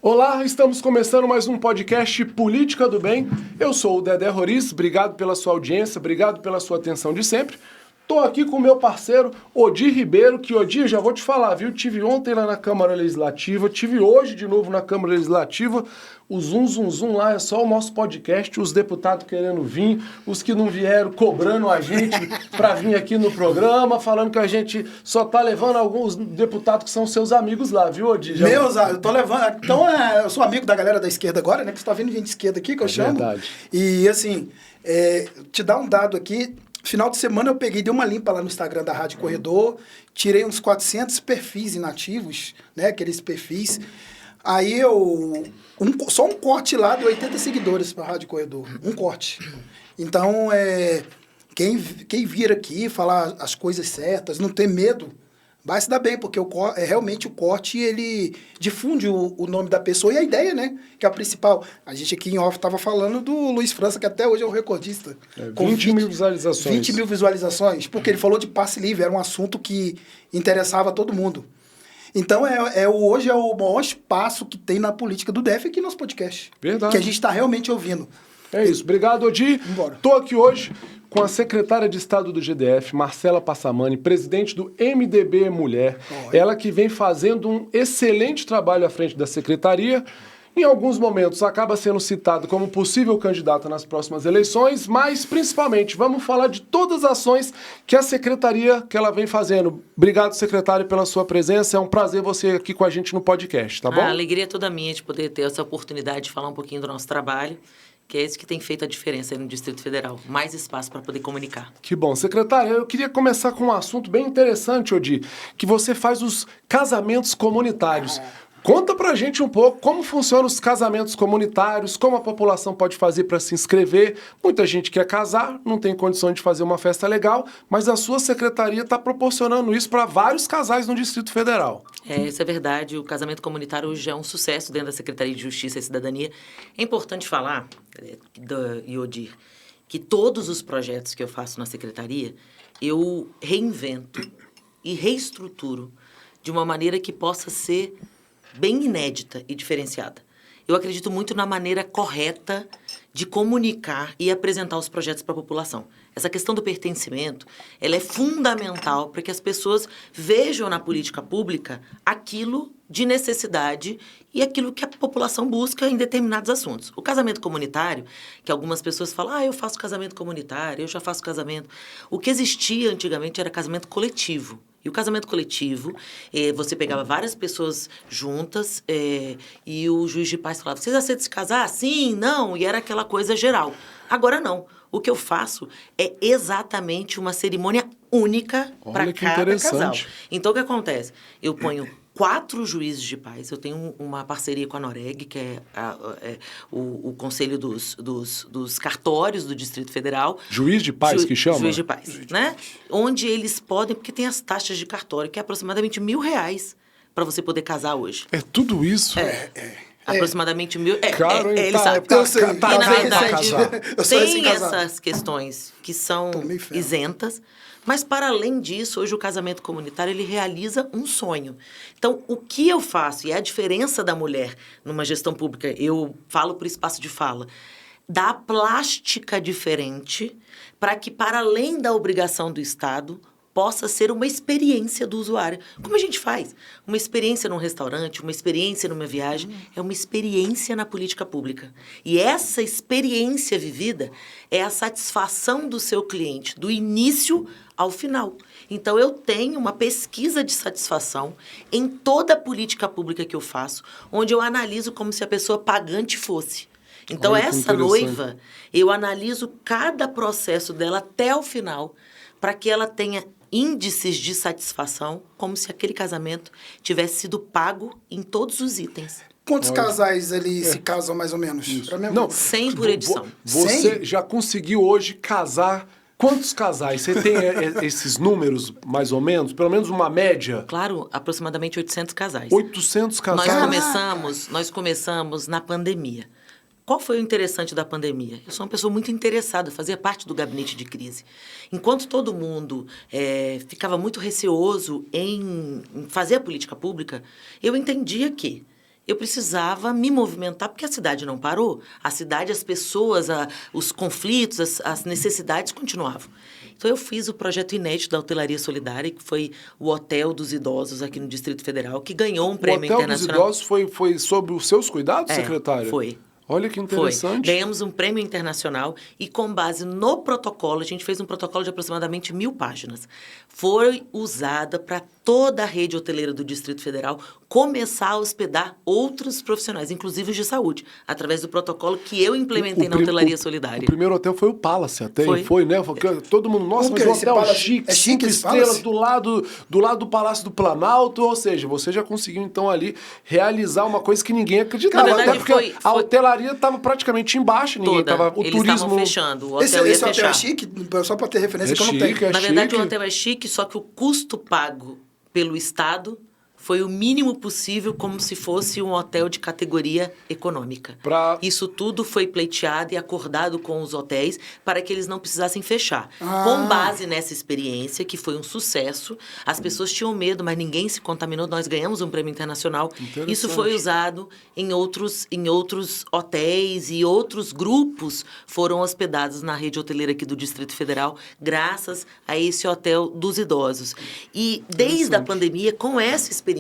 Olá, estamos começando mais um podcast Política do Bem. Eu sou o Dedé Roriz, obrigado pela sua audiência, obrigado pela sua atenção de sempre. Estou aqui com o meu parceiro Odir Ribeiro, que Odir, já vou te falar, viu? Tive ontem lá na Câmara Legislativa, tive hoje de novo na Câmara Legislativa. O zum lá é só o nosso podcast, os deputados querendo vir, os que não vieram cobrando a gente para vir aqui no programa, falando que a gente só tá levando alguns deputados que são seus amigos lá, viu, Odir? Eu tô levando. Então, eu sou amigo da galera da esquerda agora, né? Que você tá vendo gente de esquerda aqui, que eu chamo. Verdade. E, assim, te dar um dado aqui. Final de semana eu peguei, dei uma limpa lá no Instagram da Rádio Corredor, tirei uns 400 perfis inativos, né? Aqueles perfis. Aí só um corte lá deu 80 seguidores para a Rádio Corredor. Um corte. Então, quem vir aqui falar as coisas certas, não ter medo, vai se dar bem, porque realmente o corte, ele difunde o nome da pessoa e a ideia, né? Que é a principal. A gente aqui em off estava falando do Luiz França, que até hoje é o recordista. 20 mil visualizações. 20 mil visualizações, porque ele falou de passe livre, era um assunto que interessava a todo mundo. Então, hoje é o maior espaço que tem na política do DF aqui no nosso podcast. Verdade. Que a gente está realmente ouvindo. É isso. Obrigado, Odir. Embora. Estou aqui hoje com a secretária de Estado do GDF, Marcela Passamani, presidente do MDB Mulher. Oi. Ela que vem fazendo um excelente trabalho à frente da secretaria. Em alguns momentos acaba sendo citado como possível candidata nas próximas eleições, mas principalmente vamos falar de todas as ações que a secretaria que ela vem fazendo. Obrigado, secretário, pela sua presença. É um prazer você aqui com a gente no podcast, tá bom? A alegria é toda minha de poder ter essa oportunidade de falar um pouquinho do nosso trabalho, que é isso que tem feito a diferença aí no Distrito Federal. Mais espaço para poder comunicar. Que bom. Secretária, eu queria começar com um assunto bem interessante, Odir, que você faz os casamentos comunitários. Conta pra gente um pouco como funcionam os casamentos comunitários, como a população pode fazer para se inscrever. Muita gente quer casar, não tem condição de fazer uma festa legal, mas a sua secretaria está proporcionando isso para vários casais no Distrito Federal. Isso é verdade. O casamento comunitário hoje é um sucesso dentro da Secretaria de Justiça e Cidadania. É importante falar, Odir, que todos os projetos que eu faço na secretaria, eu reinvento e reestruturo de uma maneira que possa ser bem inédita e diferenciada. Eu acredito muito na maneira correta de comunicar e apresentar os projetos para a população. Essa questão do pertencimento, ela é fundamental para que as pessoas vejam na política pública aquilo de necessidade e aquilo que a população busca em determinados assuntos. O casamento comunitário, que algumas pessoas falam, eu faço casamento comunitário, eu já faço casamento. O que existia antigamente era casamento coletivo. E o casamento coletivo, você pegava várias pessoas juntas e o juiz de paz falava, vocês aceitam se casar? Sim, não, e era aquela coisa geral. Agora não. O que eu faço é exatamente uma cerimônia única para cada casal. Então, o que acontece? Eu ponho 4 juízes de paz. Eu tenho uma parceria com a Noreg, que é o conselho dos cartórios do Distrito Federal. Juiz de paz que chama? Juiz de paz, né? Onde eles podem, porque tem as taxas de cartório, que é aproximadamente R$1.000 para você poder casar hoje. É tudo isso? Aproximadamente 1.000. Caro, hein? Ele sabe. Eu sei. E, na verdade, tem essas essas questões que são isentas, mas, para além disso, hoje o casamento comunitário, ele realiza um sonho. Então, o que eu faço, e é a diferença da mulher numa gestão pública, eu falo por espaço de fala, dá plástica diferente para que, para além da obrigação do Estado, possa ser uma experiência do usuário. Como a gente faz? Uma experiência num restaurante, uma experiência numa viagem, é uma experiência na política pública. E essa experiência vivida é a satisfação do seu cliente, do início ao final. Então, eu tenho uma pesquisa de satisfação em toda a política pública que eu faço, onde eu analiso como se a pessoa pagante fosse. Então, essa noiva, eu analiso cada processo dela até o final, para que ela tenha índices de satisfação, como se aquele casamento tivesse sido pago em todos os itens. Quantos casais ali se casam, mais ou menos? Não, 100 por edição. Você 100? já conseguiu hoje casar quantos casais? Você tem esses números, mais ou menos? Pelo menos uma média? Claro, aproximadamente 800 casais. 800 casais? Nós começamos na pandemia. Qual foi o interessante da pandemia? Eu sou uma pessoa muito interessada, fazia parte do gabinete de crise. Enquanto todo mundo ficava muito receoso em fazer a política pública, eu entendia que eu precisava me movimentar, porque a cidade não parou. A cidade, as pessoas, os conflitos, as necessidades continuavam. Então, eu fiz o projeto inédito da Hotelaria Solidária, que foi o Hotel dos Idosos aqui no Distrito Federal, que ganhou um prêmio internacional. O Hotel dos Idosos foi sob os seus cuidados, secretária? Foi. Olha que interessante. Foi. Ganhamos um prêmio internacional e, com base no protocolo, a gente fez um protocolo de aproximadamente 1000 páginas. Foi usada para toda a rede hoteleira do Distrito Federal começar a hospedar outros profissionais, inclusive os de saúde, através do protocolo que eu implementei na Hotelaria Solidária. O primeiro hotel foi o Palace, até foi, né? Todo mundo, nossa, mas o hotel chique, 5 estrelas do lado do Palácio do Planalto, ou seja, você já conseguiu, então, ali, realizar uma coisa que ninguém acreditava. Na verdade, até porque a hotelaria estava praticamente embaixo, ninguém estava... Eles estavam fechando, o hotel esse hotel é chique? Só para ter referência que eu não tenho. Na verdade, o hotel é chique, só que o custo pago pelo Estado foi o mínimo possível, como se fosse um hotel de categoria econômica. Isso tudo foi pleiteado e acordado com os hotéis para que eles não precisassem fechar. Com base nessa experiência, que foi um sucesso, as pessoas tinham medo, mas ninguém se contaminou. Nós ganhamos um prêmio internacional. Isso foi usado em outros hotéis e outros grupos foram hospedados na rede hoteleira aqui do Distrito Federal, graças a esse Hotel dos Idosos. E desde a pandemia, com essa experiência,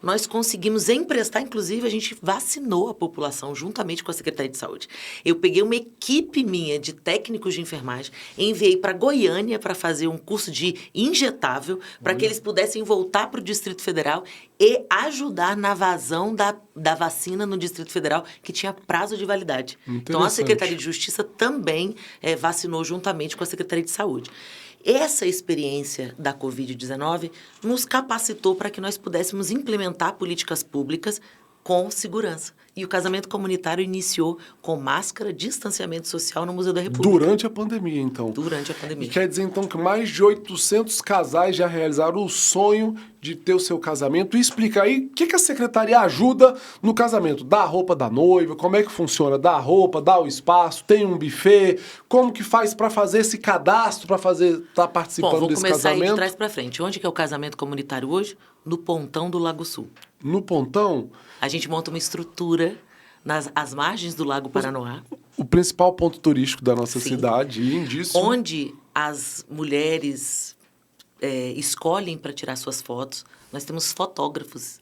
nós conseguimos emprestar, inclusive a gente vacinou a população juntamente com a Secretaria de Saúde. Eu peguei uma equipe minha de técnicos de enfermagem, enviei para Goiânia para fazer um curso de injetável, para que eles pudessem voltar para o Distrito Federal e ajudar na vazão da vacina no Distrito Federal, que tinha prazo de validade. Então, a Secretaria de Justiça também vacinou juntamente com a Secretaria de Saúde. Essa experiência da Covid-19 nos capacitou para que nós pudéssemos implementar políticas públicas com segurança. E o casamento comunitário iniciou com máscara, distanciamento social no Museu da República. Durante a pandemia, então. Durante a pandemia. E quer dizer, então, que mais de 800 casais já realizaram o sonho de ter o seu casamento. E explica aí, o que a secretaria ajuda no casamento? Dá a roupa da noiva, como é que funciona? Dá a roupa, dá o espaço, tem um buffet? Como que faz para fazer esse cadastro, para estar participando desse casamento? Vou começar aí de trás para frente. Onde que é o casamento comunitário hoje? No Pontão do Lago Sul. No Pontão? A gente monta uma estrutura às margens do Lago Paranoá. O principal ponto turístico da nossa cidade, lindíssimo. Onde as mulheres escolhem para tirar suas fotos. Nós temos fotógrafos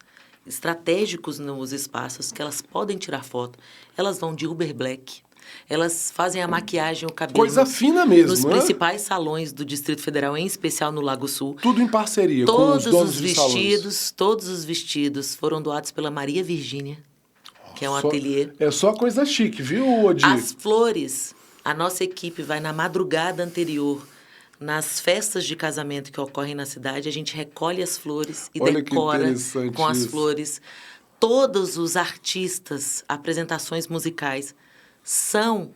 estratégicos nos espaços que elas podem tirar foto. Elas vão de Uber Black. Elas fazem a maquiagem, o cabelo... Coisa fina mesmo, nos principais salões do Distrito Federal, em especial no Lago Sul. Tudo em parceria com os donos de salões. Todos os vestidos foram doados pela Maria Virgínia, que é um ateliê. É só coisa chique, viu, Odir? As flores, a nossa equipe vai na madrugada anterior, nas festas de casamento que ocorrem na cidade, a gente recolhe as flores e decora com as flores. Todos os artistas, apresentações musicais, são,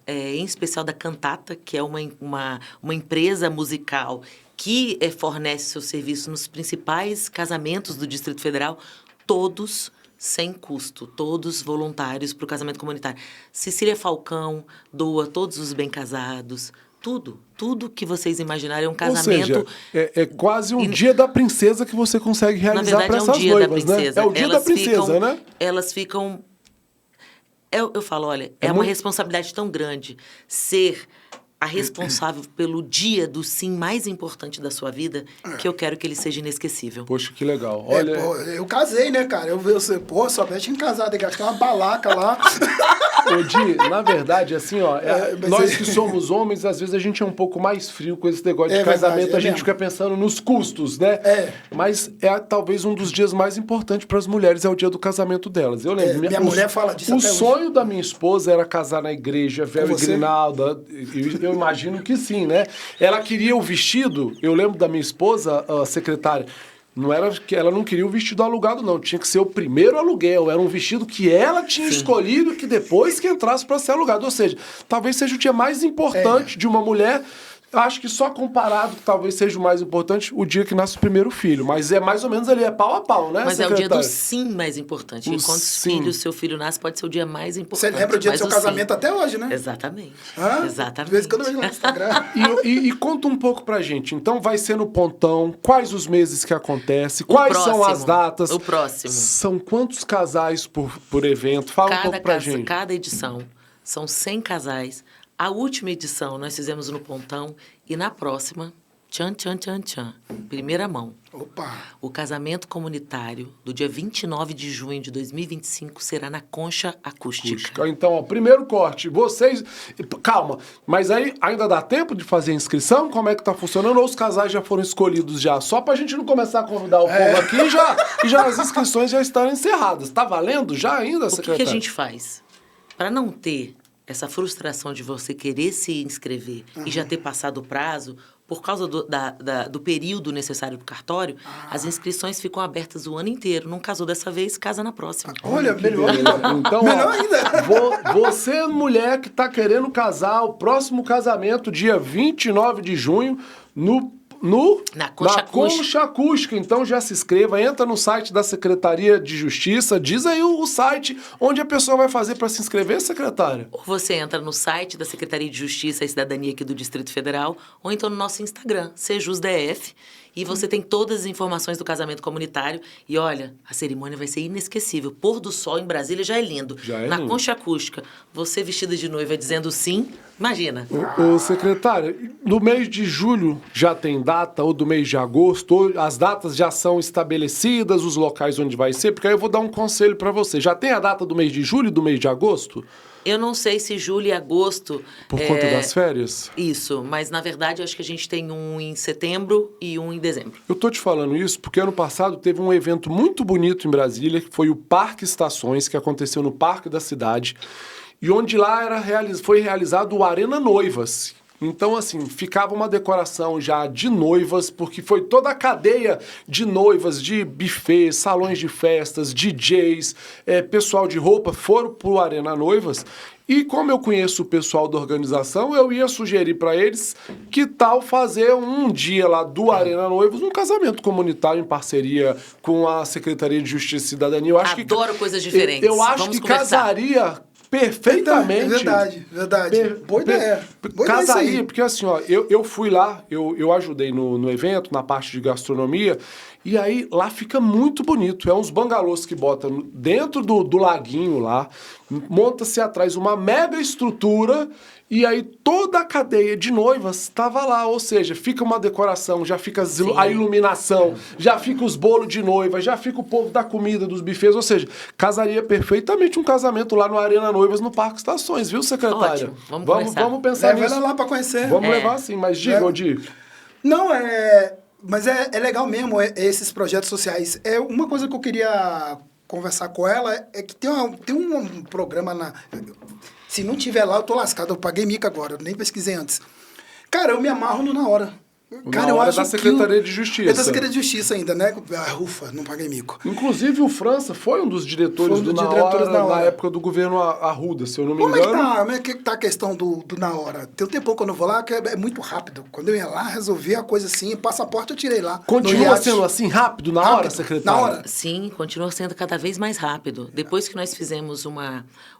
em especial da Cantata, que é uma empresa musical que fornece seu serviço nos principais casamentos do Distrito Federal, todos sem custo, todos voluntários para o casamento comunitário. Cecília Falcão doa todos os bem-casados, tudo que vocês imaginarem é um casamento... Ou seja, é quase um dia da princesa que você consegue realizar para essas noivas, né? É o dia da princesa, né? Elas ficam... Eu falo, olha, é uma responsabilidade tão grande ser a responsável pelo dia do sim mais importante da sua vida, que eu quero que ele seja inesquecível. Poxa, que legal. Olha... eu casei, né, cara? Só tinha casado, tem que gastar uma balaca lá. Di, na verdade, assim, ó, nós que somos homens, às vezes a gente é um pouco mais frio com esse negócio de casamento, a gente fica pensando nos custos, né? Mas talvez um dos dias mais importantes para as mulheres é o dia do casamento delas. Eu lembro, minha mulher fala disso até hoje. O sonho da minha esposa era casar na igreja, véu e grinalda. Eu imagino que sim, né? Ela queria o vestido, eu lembro da minha esposa, a secretária, ela não queria o vestido alugado, não. Tinha que ser o primeiro aluguel. Era um vestido que ela tinha escolhido, que depois que entrasse para ser alugado. Ou seja, talvez seja o dia mais importante de uma mulher Eu acho que só comparado, que talvez seja o mais importante, o dia que nasce o primeiro filho. Mas é mais ou menos ali, é pau a pau, né, Mas secretário? é o dia do sim mais importante. O Enquanto sim. seu filho nasce, pode ser o dia mais importante. Você lembra o dia do mas seu casamento até hoje, né? Exatamente. Hã? Exatamente. De vez em quando eu vejo lá no Instagram. E conta um pouco pra gente. Então vai ser no Pontão, quais os meses que acontece, quais são as datas? O próximo. São quantos casais por evento? Fala um pouco pra gente. Cada edição são 100 casais. A última edição nós fizemos no Pontão e na próxima, tchan, primeira mão. Opa! O casamento comunitário do dia 29 de junho de 2025 será na Concha Acústica. Então, ó, primeiro corte, vocês... Calma, mas aí ainda dá tempo de fazer a inscrição? Como é que tá funcionando? Ou os casais já foram escolhidos já? Só pra gente não começar a convidar o povo aqui e já as inscrições já estarem encerradas. Tá valendo já ainda, secretário? O que a gente faz? Para não ter essa frustração de você querer se inscrever e já ter passado o prazo, por causa do período necessário do cartório, as inscrições ficam abertas o ano inteiro. Não casou dessa vez, casa na próxima. Olha, melhor ainda. Então, melhor ainda. Você, mulher que tá querendo casar, o próximo casamento, dia 29 de junho, na Concha Acústica. Então já se inscreva, entra no site da Secretaria de Justiça, diz aí o site onde a pessoa vai fazer para se inscrever, secretária. Ou você entra no site da Secretaria de Justiça e Cidadania aqui do Distrito Federal, ou então no nosso Instagram, SejusDF, e você tem todas as informações do casamento comunitário. E olha, a cerimônia vai ser inesquecível. Pôr do sol em Brasília já é lindo. Na Concha Acústica, você vestida de noiva dizendo sim, imagina. Ô, secretária, no mês de julho já tem data, ou do mês de agosto, ou as datas já são estabelecidas, os locais onde vai ser? Porque aí eu vou dar um conselho para você. Já tem a data do mês de julho e do mês de agosto? Eu não sei se julho e agosto... Por conta das férias? Isso, mas na verdade eu acho que a gente tem um em setembro e um em dezembro. Eu tô te falando isso porque ano passado teve um evento muito bonito em Brasília, que foi o Parque Estações, que aconteceu no Parque da Cidade, e onde lá foi realizado o Arena Noivas. Então, assim, ficava uma decoração já de noivas, porque foi toda a cadeia de noivas, de buffets, salões de festas, DJs, pessoal de roupa, foram pro Arena Noivas. E como eu conheço o pessoal da organização, eu ia sugerir para eles que tal fazer um dia lá do Arena Noivos, um casamento comunitário em parceria com a Secretaria de Justiça e Cidadania. Eu acho Adoro coisas diferentes. Eu acho que casaria perfeitamente. Verdade. Boa ideia. Casaria, porque assim, ó, eu fui lá, eu ajudei no evento, na parte de gastronomia, e aí lá fica muito bonito. É uns bangalôs que botam dentro do laguinho lá, monta-se atrás uma mega estrutura, e aí toda a cadeia de noivas estava lá, ou seja, fica uma decoração, já fica a iluminação, já fica os bolos de noiva, já fica o povo da comida, dos buffets, ou seja, casaria perfeitamente um casamento lá no Arena Noivas, no Parque Estações, viu, secretária? Ótimo, vamos pensar nisso. Leva ela lá para conhecer. Vamos levar assim, mas diga, Odir. Não, mas é legal mesmo esses projetos sociais. Uma coisa que eu queria conversar com ela é que tem um programa na... Se não tiver lá, eu tô lascado. Eu paguei mico agora, eu nem pesquisei antes. Cara, eu me amarro no Na Hora. Cara, eu acho da Secretaria de Justiça. É da Secretaria de Justiça ainda, né? Ufa, não paguei mico. Inclusive, o França foi um dos diretores do Na Hora na época do governo Arruda, se eu não me engano. Como é que tá a questão do Na Hora? Tem um tempão que eu não vou lá, que é muito rápido. Quando eu ia lá, resolvi a coisa assim, passaporte eu tirei lá. Continua sendo assim rápido na hora, secretária? Na hora. Sim, continua sendo cada vez mais rápido. Depois que nós fizemos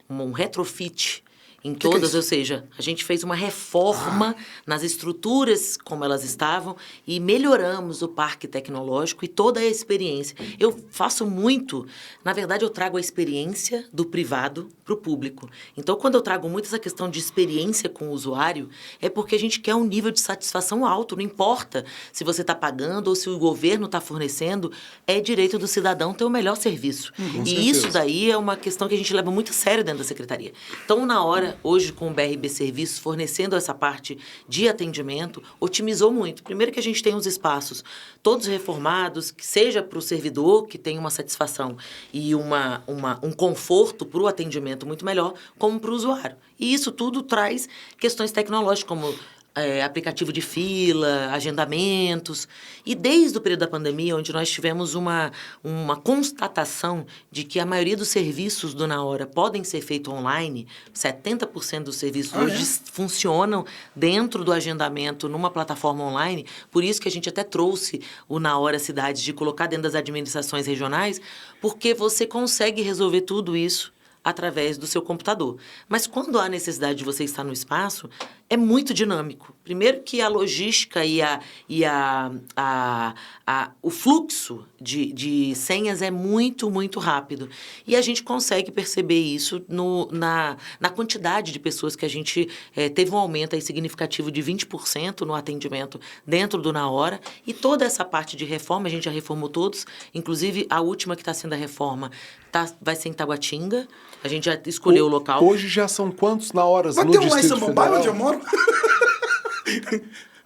um retrofit em todas, ou seja, a gente fez uma reforma nas estruturas como elas estavam e melhoramos o parque tecnológico e toda a experiência. Eu faço muito, na verdade eu trago a experiência do privado para o público. Então, quando eu trago muito essa questão de experiência com o usuário, é porque a gente quer um nível de satisfação alto, não importa se você está pagando ou se o governo está fornecendo, é direito do cidadão ter o melhor serviço. E isso daí é uma questão que a gente leva muito a sério dentro da secretaria. Então, na hora, hoje, com o BRB Serviços, fornecendo essa parte de atendimento, otimizou muito. Primeiro que a gente tem os espaços todos reformados, que seja para o servidor, que tenha uma satisfação e um conforto para o atendimento muito melhor, como para o usuário. E isso tudo traz questões tecnológicas, como aplicativo de fila, agendamentos. E desde o período da pandemia, onde nós tivemos uma constatação de que a maioria dos serviços do Na Hora podem ser feitos online, 70% dos serviços hoje funcionam dentro do agendamento numa plataforma online, por isso que a gente até trouxe o Na Hora Cidades de colocar dentro das administrações regionais, porque você consegue resolver tudo isso através do seu computador. Mas quando há necessidade de você estar no espaço, é muito dinâmico. Primeiro que a logística o fluxo de senhas é muito, muito rápido. E a gente consegue perceber isso na quantidade de pessoas que a gente teve um aumento aí significativo de 20% no atendimento dentro do Na Hora. E toda essa parte de reforma, a gente já reformou todos. Inclusive, a última que está sendo a reforma vai ser em Taguatinga. A gente já escolheu o local. Hoje já são quantos Na Horas Vai no ter um Distrito lá em Samambaia, Federal? onde eu moro?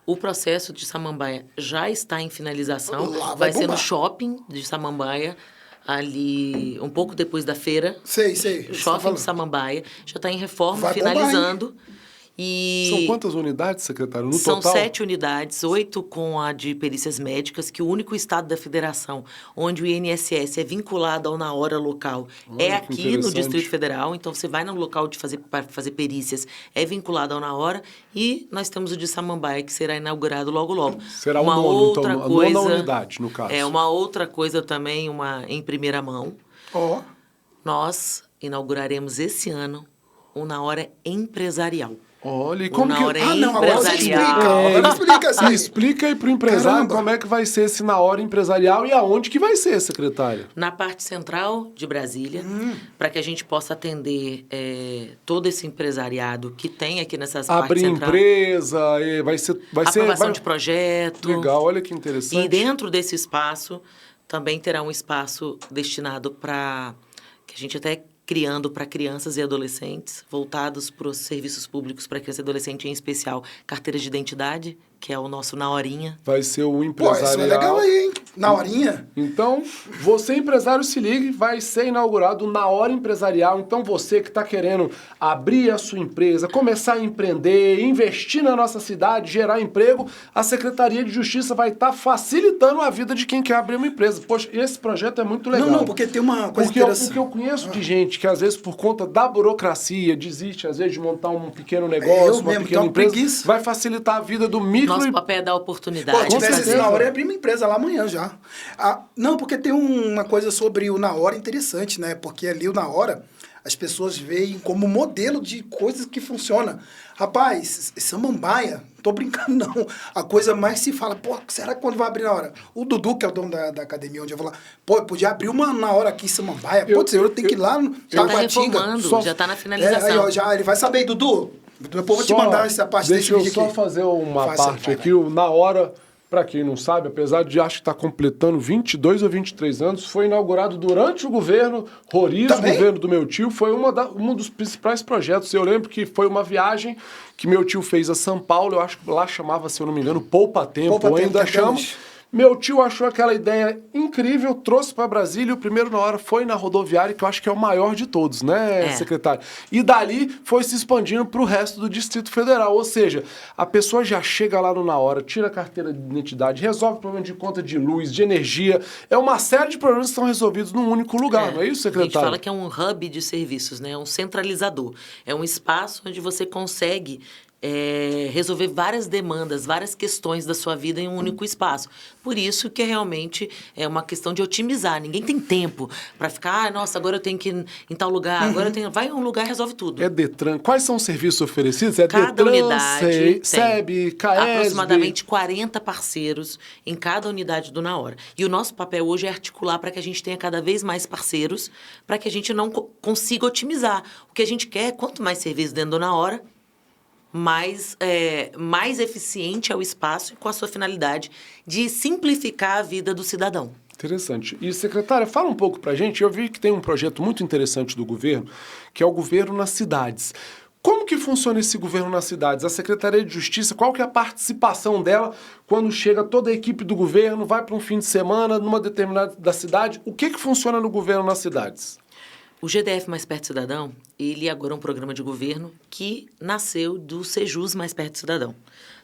O processo de Samambaia já está em finalização. Lá Vai ser no bombar. shopping de Samambaia, ali um pouco depois da feira. Sei. O shopping de Samambaia já está em reforma, Vai bombar, finalizando. E São quantas unidades, secretário, no são total? 7 unidades, 8 com a de perícias médicas, que o único estado da federação onde o INSS é vinculado ao Na Hora local Olha, é que aqui no interessante. Distrito Federal. Então, você vai no local para fazer perícias, é vinculado ao Na Hora. E nós temos o de Samambaia, que será inaugurado logo, logo. Será uma o nono, outra então, a coisa, nona unidade, no caso. uma outra coisa também, em primeira mão. Ó. Nós inauguraremos esse ano o Na Hora empresarial. Olha, e O como Na que... Hora Ah, não, agora você explica. empresarial. Agora explica essa aí. Explica aí pro empresário Caramba. como é que vai ser esse Na Hora empresarial e aonde que vai ser, secretário. Na parte central de Brasília, para que a gente possa atender todo esse empresariado que tem aqui nessas partes Abrir centrais. empresa, vai ser... Aprovação de projeto. Legal, olha que interessante. E dentro desse espaço, também terá um espaço destinado para... que a gente até criando para crianças e adolescentes, voltados para os serviços públicos para criança e adolescente, em especial carteira de identidade, que é o nosso Na Horinha. Vai ser o Pô, empresarial. isso é legal aí, hein? Na horinha. Então, você empresário, se ligue, vai ser inaugurado Na Hora Empresarial. Então, você que está querendo abrir a sua empresa, começar a empreender, investir na nossa cidade, gerar emprego, a Secretaria de Justiça vai estar facilitando a vida de quem quer abrir uma empresa. Poxa, esse projeto é muito legal. Não, porque tem uma coisa Porque interessante. eu conheço de gente que, às vezes, por conta da burocracia, desiste, às vezes, de montar um pequeno Eu negócio, uma mesmo, pequena tenho empresa, preguiça. vai facilitar a vida do micro... Nosso papel é dar Pô, oportunidade. se tivesse certeza. esse Na Hora, eu ia abrir uma empresa lá amanhã já. Não, porque tem uma coisa sobre o Na Hora interessante, né? Porque ali o Na Hora, as pessoas veem como modelo de coisas que funcionam. Rapaz, Samambaia, tô brincando não. A coisa mais se fala, pô, será que quando vai abrir Na Hora? O Dudu, que é o dono da academia onde eu vou lá, pô, eu podia abrir uma Na Hora aqui em Samambaia. Pô, eu tenho que ir lá no Já está Taguatinga. reformando, já está na finalização. Aí, ó, já, ele vai saber, Dudu. Depois eu vou te mandar essa parte desse Deixa eu vídeo só aqui. fazer uma Faz, parte vai, aqui. O Na Hora, para quem não sabe, apesar de acho que estar completando 22 ou 23 anos, foi inaugurado durante o governo Roriz, o Também? governo do meu tio. Foi um dos principais projetos. Eu lembro que foi uma viagem que meu tio fez a São Paulo. Eu acho que lá chamava, se eu não me engano, Poupa Tempo. Poupa ou Tempo, ainda até chama. hoje. Meu tio achou aquela ideia incrível, trouxe para Brasília e o primeiro Na Hora foi na rodoviária, que eu acho que é o maior de todos, né, secretário? E dali foi se expandindo para o resto do Distrito Federal. Ou seja, a pessoa já chega lá no Na Hora, tira a carteira de identidade, resolve o problema de conta de luz, de energia. É uma série de problemas que são resolvidos num único lugar, não é isso, A gente secretário? fala que é um hub de serviços, né? Um centralizador. É um espaço onde você consegue resolver várias demandas, várias questões da sua vida em um único espaço. Por isso que realmente é uma questão de otimizar. Ninguém tem tempo para ficar, nossa, agora eu tenho que ir em tal lugar, agora eu tenho... Vai em um lugar e resolve tudo. É Detran. Quais são os serviços oferecidos? É Cada Detran, unidade SEB, CAESB... aproximadamente 40 parceiros em cada unidade do Na Hora. E o nosso papel hoje é articular para que a gente tenha cada vez mais parceiros, para que a gente não consiga otimizar. O que a gente quer é quanto mais serviço dentro do Na Hora, mais eficiente é o espaço e com a sua finalidade de simplificar a vida do cidadão. Interessante. E, secretária, fala um pouco pra gente. Eu vi que tem um projeto muito interessante do governo, que é o governo nas cidades. Como que funciona esse governo nas cidades? A Secretaria de Justiça, qual que é a participação dela quando chega toda a equipe do governo, vai para um fim de semana numa determinada cidade? O que funciona no governo nas cidades? O GDF Mais Perto do Cidadão, ele agora é um programa de governo que nasceu do Sejus Mais Perto do Cidadão.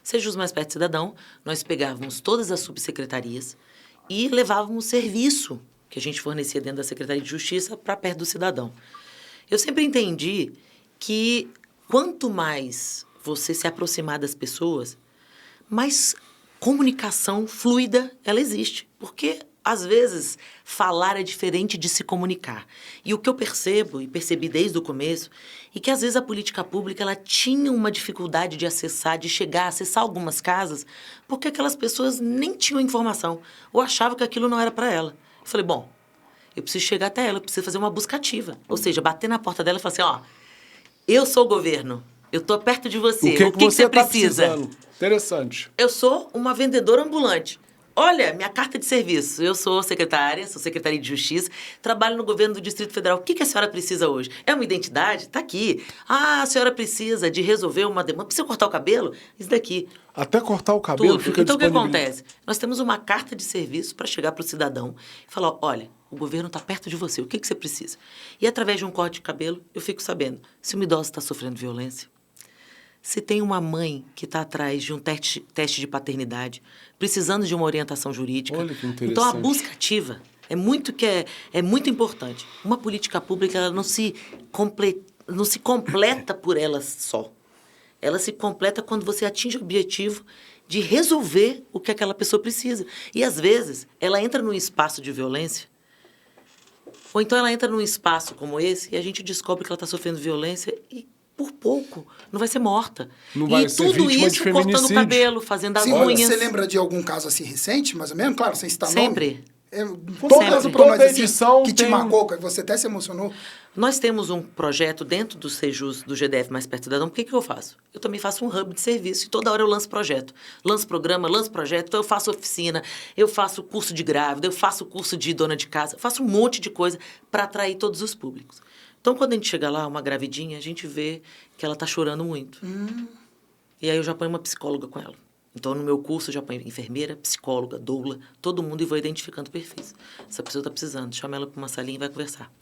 Sejus Mais Perto do Cidadão, nós pegávamos todas as subsecretarias e levávamos serviço que a gente fornecia dentro da Secretaria de Justiça para perto do cidadão. Eu sempre entendi que quanto mais você se aproximar das pessoas, mais comunicação fluida ela existe. Porque, às vezes, falar é diferente de se comunicar. E o que eu percebo, e percebi desde o começo, é que, às vezes, a política pública ela tinha uma dificuldade de acessar, de chegar a acessar algumas casas, porque aquelas pessoas nem tinham informação, ou achavam que aquilo não era para ela. Eu falei, bom, eu preciso chegar até ela, eu preciso fazer uma busca ativa. Ou seja, bater na porta dela e falar assim, ó, eu sou o governo, eu tô perto de você, o que você precisa? Precisando? Interessante. Eu sou uma vendedora ambulante. Olha, minha carta de serviço. Eu sou secretária, sou secretária de Justiça, trabalho no governo do Distrito Federal. O que a senhora precisa hoje? É uma identidade? Tá aqui. Ah, a senhora precisa de resolver uma demanda. Precisa cortar o cabelo? Isso daqui. Até cortar o cabelo Tudo. fica Então, o que disponibilizado. acontece? Nós temos uma carta de serviço para chegar para o cidadão e falar, olha, o governo está perto de você, o que você precisa? E através de um corte de cabelo, eu fico sabendo se uma idosa está sofrendo violência, se tem uma mãe que está atrás de um teste de paternidade, precisando de uma orientação jurídica. Olha que interessante. Então, a busca ativa é muito importante. Uma política pública ela não se completa por ela só. Ela se completa quando você atinge o objetivo de resolver o que aquela pessoa precisa. E, às vezes, ela entra num espaço de violência, ou então ela entra num espaço como esse e a gente descobre que ela está sofrendo violência e, por pouco, não vai ser morta. Não vai e ser tudo vítima de isso cortando o feminicídio. cabelo, fazendo as Sim, unhas. você lembra de algum caso assim recente, mais ou menos? Claro, sem citar Sempre. nome. Conta Toda- um caso pra toda nós, assim, edição que te tem- marcou, que você até se emocionou. Nós temos um projeto dentro do Sejus, do GDF Mais Perto do Cidadão. O que eu faço? Eu também faço um hub de serviço e toda hora eu lanço projeto. Lanço programa, lanço projeto. Então, eu faço oficina, eu faço curso de grávida, eu faço curso de dona de casa. Eu faço um monte de coisa para atrair todos os públicos. Então, quando a gente chega lá, uma gravidinha, a gente vê que ela está chorando muito. E aí eu já ponho uma psicóloga com ela. Então, no meu curso, eu já ponho enfermeira, psicóloga, doula, todo mundo e vou identificando perfis. Essa pessoa está precisando, chama ela para uma salinha e vai conversar.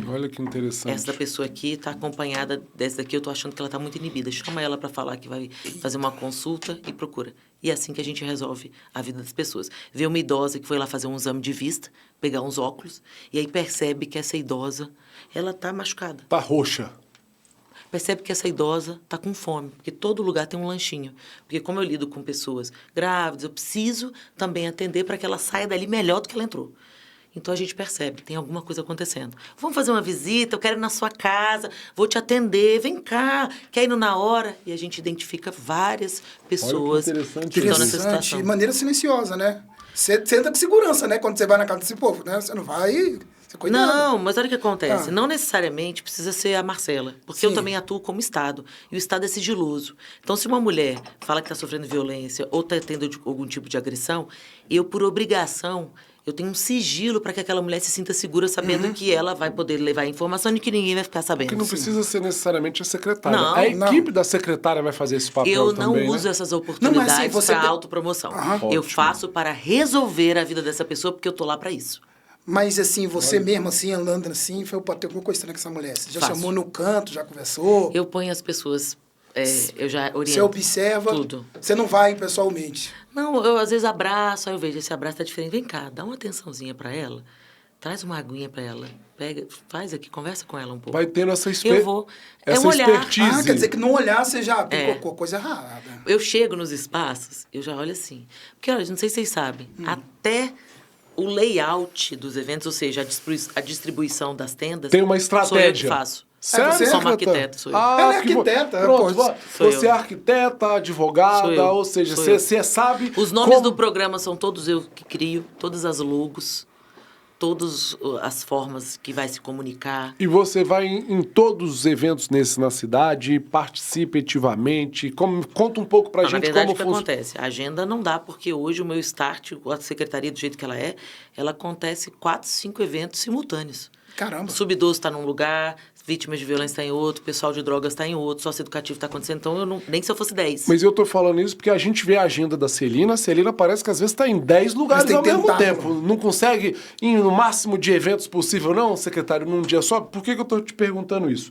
Olha que interessante. Essa pessoa aqui está acompanhada, dessa daqui eu estou achando que ela está muito inibida. Chama ela para falar que vai fazer uma consulta e procura. E é assim que a gente resolve a vida das pessoas. Vê uma idosa que foi lá fazer um exame de vista, pegar uns óculos, e aí percebe que essa idosa, ela está machucada. Tá roxa. Percebe que essa idosa está com fome, porque todo lugar tem um lanchinho. Porque como eu lido com pessoas grávidas, eu preciso também atender para que ela saia dali melhor do que ela entrou. Então, a gente percebe, tem alguma coisa acontecendo. Vamos fazer uma visita, eu quero ir na sua casa, vou te atender, vem cá, quer ir na hora? E a gente identifica várias pessoas que interessante estão nessa Interessante, situação. de maneira silenciosa, né? Você entra com segurança, né? Quando você vai na casa desse povo, né? Você não vai... Você cuidado. Não, mas olha o que acontece. Ah. Não necessariamente precisa ser a Marcela, porque eu Sim. também atuo como Estado. E o Estado é sigiloso. Então, se uma mulher fala que está sofrendo violência ou está tendo algum tipo de agressão, eu, por obrigação, eu tenho um sigilo para que aquela mulher se sinta segura sabendo que ela vai poder levar a informação e que ninguém vai ficar sabendo. Que não precisa ser necessariamente a secretária. Não. A equipe da secretária vai fazer esse papel Eu não também, uso né? essas Não, oportunidades mas assim, você para tem- autopromoção. Aham. Eu Ótimo. faço para resolver a vida dessa pessoa porque eu tô lá para isso. Mas assim, você mesmo assim, andando assim, foi ter alguma coisa estranha com essa mulher. Você já Faço. chamou no canto, já conversou? Eu ponho as pessoas, eu já oriento. Você observa? tudo. Você não vai pessoalmente? Não, eu às vezes abraço, aí eu vejo, esse abraço tá diferente. Vem cá, dá uma atençãozinha para ela, traz uma aguinha para ela, pega, faz aqui, conversa com ela um pouco. Vai tendo essa, Eu vou. É essa um olhar. expertise. Ah, quer dizer que no olhar você já tem É. coisa errada. Eu chego nos espaços, eu já olho assim. Porque, olha, não sei se vocês sabem, até o layout dos eventos, ou seja, a distribuição das tendas... Tem uma Sou eu que estratégia. faço. Sério, você é Sou uma secretária? arquiteta, sou eu. Ela é que vo- arquiteta, Pronto, pô, sou você eu. é arquiteta, advogada, Sou eu. ou seja, Sou você sabe... Os nomes como- do programa são todos eu que crio, todas as logos, todas as formas que vai se comunicar. E você vai em todos os eventos na cidade, participa ativamente, conta um pouco pra Não, na gente verdade, como o que funciona. acontece? A agenda não dá, porque hoje o meu start, a secretaria do jeito que ela acontece 4, 5 eventos simultâneos. Caramba. Sub-12 está num lugar, vítimas de violência está em outro, o pessoal de drogas está em outro, socioeducativo está acontecendo, então eu não, nem se eu fosse 10. Mas eu tô falando isso porque a gente vê a agenda da Celina, a Celina parece que às vezes está em 10 lugares ao mesmo tempo. Não consegue ir no máximo de eventos possível, não, secretário, num dia só? Por que eu tô te perguntando isso?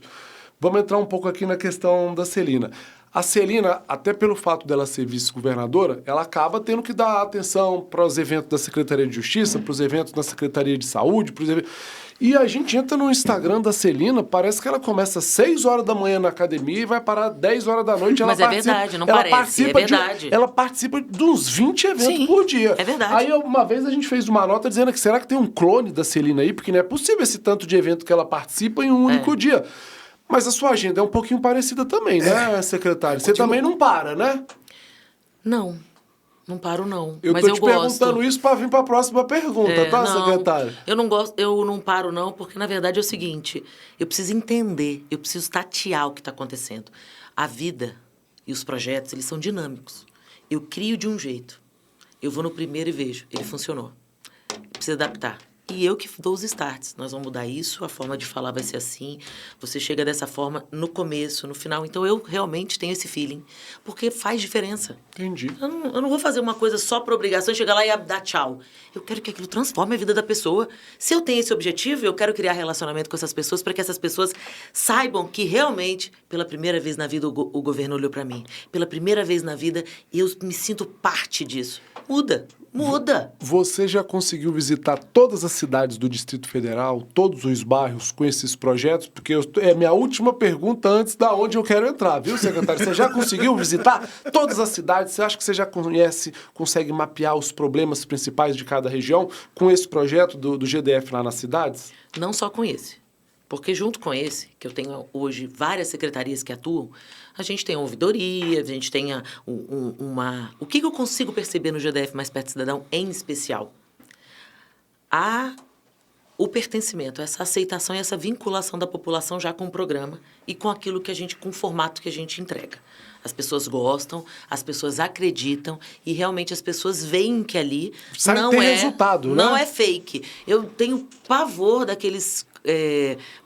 Vamos entrar um pouco aqui na questão da Celina. A Celina, até pelo fato dela ser vice-governadora, ela acaba tendo que dar atenção para os eventos da Secretaria de Justiça, para os eventos da Secretaria de Saúde, para os eventos... E a gente entra no Instagram da Celina, parece que ela começa às 6 horas da manhã na academia e vai parar 10 horas da noite. Mas é verdade, não parece, é verdade. Ela participa de uns 20 eventos por dia. É verdade. Aí uma vez a gente fez uma nota dizendo que será que tem um clone da Celina aí? Porque não é possível esse tanto de evento que ela participa em um único dia. Mas a sua agenda é um pouquinho parecida também, né, secretário? Você também não para, né? Não paro não. Mas eu tô te perguntando isso para vir para a próxima pergunta, tá, secretário? Eu não paro não, porque na verdade é o seguinte, eu preciso entender, eu preciso tatear o que está acontecendo. A vida e os projetos, eles são dinâmicos. Eu crio de um jeito, eu vou no primeiro e vejo, ele funcionou. Precisa adaptar. E eu que dou os starts. Nós vamos mudar isso, a forma de falar vai ser assim. Você chega dessa forma no começo, no final. Então, eu realmente tenho esse feeling. Porque faz diferença. Entendi. Eu não vou fazer uma coisa só por obrigação, chegar lá e dar tchau. Eu quero que aquilo transforme a vida da pessoa. Se eu tenho esse objetivo, eu quero criar relacionamento com essas pessoas para que essas pessoas saibam que realmente, pela primeira vez na vida, o governo olhou para mim. Pela primeira vez na vida, eu me sinto parte disso. Muda. Você já conseguiu visitar todas as cidades do Distrito Federal, todos os bairros com esses projetos? Porque é minha última pergunta antes da onde eu quero entrar, viu, secretário? Você já conseguiu visitar todas as cidades? Você acha que você já consegue mapear os problemas principais de cada região com esse projeto do GDF lá nas cidades? Não só com esse. Porque junto com esse, que eu tenho hoje várias secretarias que atuam, a gente tem a ouvidoria, a gente tem uma... O que eu consigo perceber no GDF Mais Perto do Cidadão, em especial? O pertencimento, essa aceitação e essa vinculação da população já com o programa e com aquilo que com o formato que a gente entrega. As pessoas gostam, as pessoas acreditam e realmente as pessoas veem que ali não é resultado, né? Não é fake. Eu tenho pavor daqueles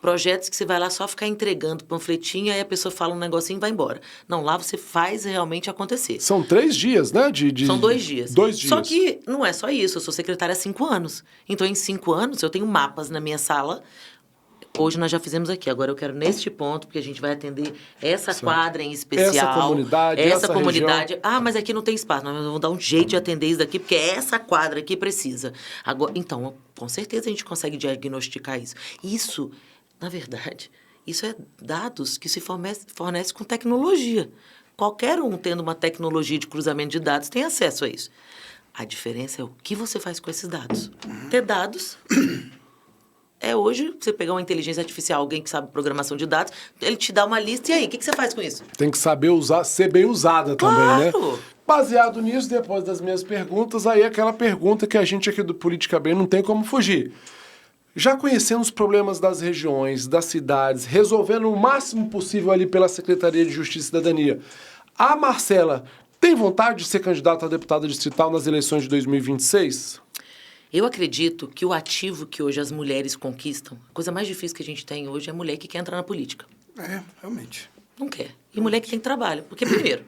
projetos que você vai lá só ficar entregando panfletinho, aí a pessoa fala um negocinho e vai embora. Não, lá você faz realmente acontecer. São 3 dias, né? São 2 dias. 2 dias. Só que não é só isso, eu sou secretária há 5 anos. Então, em 5 anos, eu tenho mapas na minha sala. Hoje nós já fizemos aqui, agora eu quero neste ponto, porque a gente vai atender essa quadra em especial. Essa comunidade. Região. Ah, mas aqui não tem espaço. Nós vamos dar um jeito de atender isso daqui, porque essa quadra aqui precisa. Agora, então, com certeza a gente consegue diagnosticar isso. Isso, na verdade, isso é dados que se fornece com tecnologia. Qualquer um tendo uma tecnologia de cruzamento de dados tem acesso a isso. A diferença é o que você faz com esses dados. Ter dados... hoje, você pegar uma inteligência artificial, alguém que sabe programação de dados, ele te dá uma lista, e aí, o que você faz com isso? Tem que saber ser bem usada também, claro. Né? Baseado nisso, depois das minhas perguntas, aí aquela pergunta que a gente aqui do Política Bem não tem como fugir. Já conhecendo os problemas das regiões, das cidades, resolvendo o máximo possível ali pela Secretaria de Justiça e Cidadania, a Marcela tem vontade de ser candidata a deputada distrital nas eleições de 2026? Eu acredito que o ativo que hoje as mulheres conquistam, a coisa mais difícil que a gente tem hoje é a mulher que quer entrar na política. Realmente. Não quer. E mulher que tem trabalho. Porque, primeiro,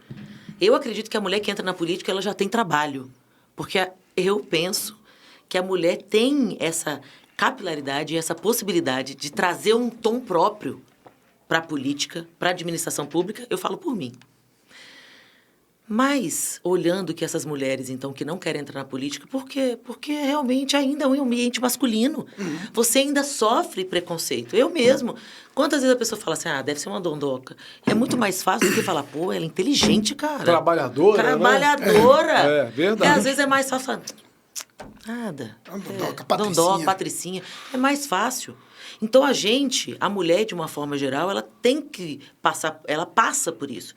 eu acredito que a mulher que entra na política, ela já tem trabalho. Porque eu penso que a mulher tem essa capilaridade e essa possibilidade de trazer um tom próprio para a política, para a administração pública. Eu falo por mim. Mas, olhando que essas mulheres, então, que não querem entrar na política, por quê? Porque realmente ainda é um ambiente masculino. Você ainda sofre preconceito. Eu mesmo. Quantas vezes a pessoa fala assim, deve ser uma dondoca. É muito mais fácil do que falar, pô, ela é inteligente, cara. Trabalhadora, Trabalhadora. Né? É verdade. E às vezes é mais fácil falar, nada. Dondoca, patricinha. É mais fácil. Então, a mulher, de uma forma geral, ela tem que passar, ela passa por isso.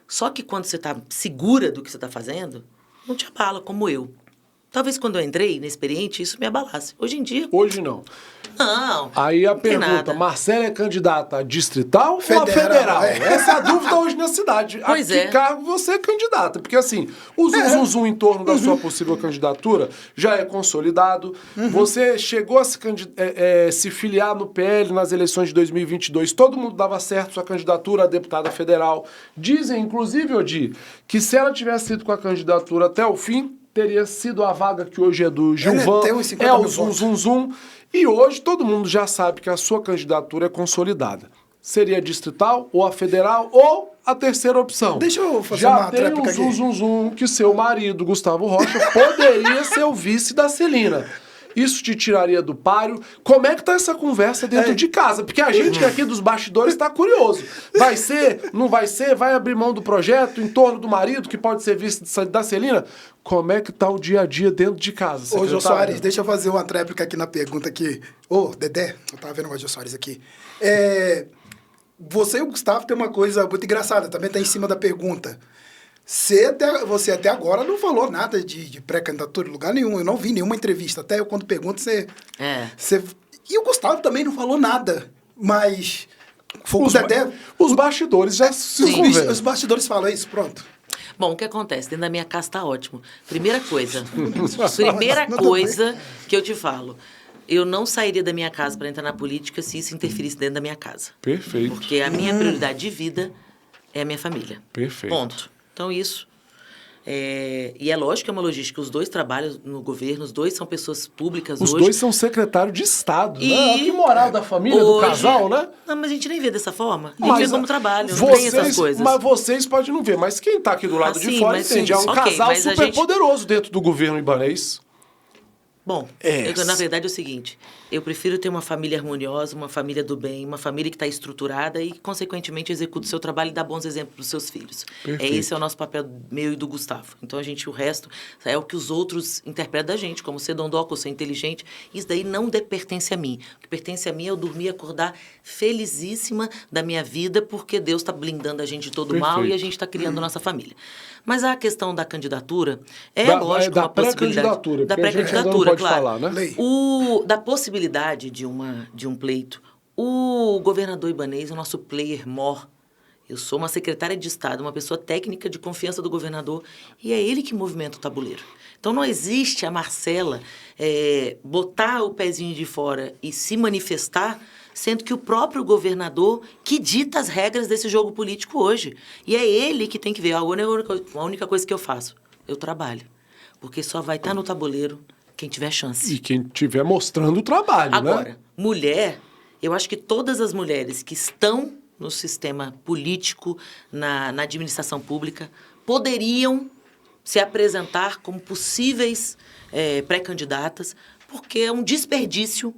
Só que quando você está segura do que você está fazendo, não te abala, como eu. Talvez quando eu entrei, inexperiente, isso me abalasse. Hoje em dia... Hoje não. Não. Aí a não tem pergunta, nada. Marcela é candidata a distrital ou a Federal, federal? é. Essa é a dúvida hoje na cidade. Pois a que é. cargo você é candidata? Porque assim, o zum em torno da sua possível candidatura já é consolidado. Você chegou a se filiar no PL nas eleições de 2022. Todo mundo dava certo sua candidatura a deputada federal. Dizem, inclusive, Odi, que se ela tivesse ido com a candidatura até o fim, teria sido a vaga que hoje é do Gilvan, tem uns 50 é o mil votos. zum. E hoje todo mundo já sabe que a sua candidatura é consolidada. Seria a distrital, ou a federal, ou a terceira opção. Deixa eu fazer já uma tem tréplica um aqui. zum que seu marido, Gustavo Rocha, poderia ser o vice da Celina. Isso te tiraria do páreo. Como é que tá essa conversa dentro de casa? Porque a gente que aqui dos bastidores está curioso. Vai ser? Não vai ser? Vai abrir mão do projeto em torno do marido, que pode ser vice da Celina? Como é que tá o dia a dia dentro de casa, Ô, Jô secretário? Soares, deixa eu fazer uma tréplica aqui na pergunta aqui. Ô, Dedé, eu tava vendo o Jô Soares aqui. Você e o Gustavo tem uma coisa muito engraçada, também tá em cima da pergunta. Você até agora não falou nada de pré-candidatura em lugar nenhum. Eu não vi nenhuma entrevista. Até eu, quando pergunto, você... E o Gustavo também não falou nada. Mas... Os bastidores já se conversam. Os bastidores falam isso, pronto. Bom, o que acontece? Dentro da minha casa tá ótimo. Primeira coisa que eu te falo. Eu não sairia da minha casa para entrar na política se isso interferisse dentro da minha casa. Perfeito. Porque a minha prioridade de vida é a minha família. Perfeito. Ponto. Então, isso... E é lógico que é uma logística. Os dois trabalham no governo, os dois são pessoas públicas Os hoje. dois são secretário de Estado, E né? Que moral da família, do hoje- casal, né? Não, mas a gente nem vê dessa forma. A gente vê como trabalho, não vocês, tem essas coisas. Mas vocês podem não ver. Mas quem tá aqui do lado de Sim, fora mas entende. sim, É um ok, casal mas a super gente- poderoso dentro do governo ibanês. Bom, na verdade é o seguinte, eu prefiro ter uma família harmoniosa, uma família do bem, uma família que está estruturada e, consequentemente, executa o seu trabalho e dá bons exemplos para os seus filhos. Perfeito. Esse é o nosso papel, meu e do Gustavo. Então, o resto é o que os outros interpretam da gente, como ser dondoca, ser inteligente. Isso daí não pertence a mim. O que pertence a mim é eu dormir e acordar felicíssima da minha vida, porque Deus está blindando a gente de todo mal e a gente está criando nossa família. Mas a questão da candidatura lógico, da uma possibilidade. pré-candidatura, Da porque a gente ainda não pré-candidatura, pode claro. falar, né? Lei. Da possibilidade de um pleito, o governador ibanês é o nosso player mor. Eu sou uma secretária de Estado, uma pessoa técnica de confiança do governador, e é ele que movimenta o tabuleiro. Então, não existe a Marcela botar o pezinho de fora e se manifestar, sendo que o próprio governador que dita as regras desse jogo político hoje. E é ele que tem que ver. A única coisa que eu faço, eu trabalho. Porque só vai estar no tabuleiro quem tiver chance. E quem estiver mostrando o trabalho, Agora, né? mulher, eu acho que todas as mulheres que estão no sistema político, na administração pública, poderiam se apresentar como possíveis pré-candidatas, porque é um desperdício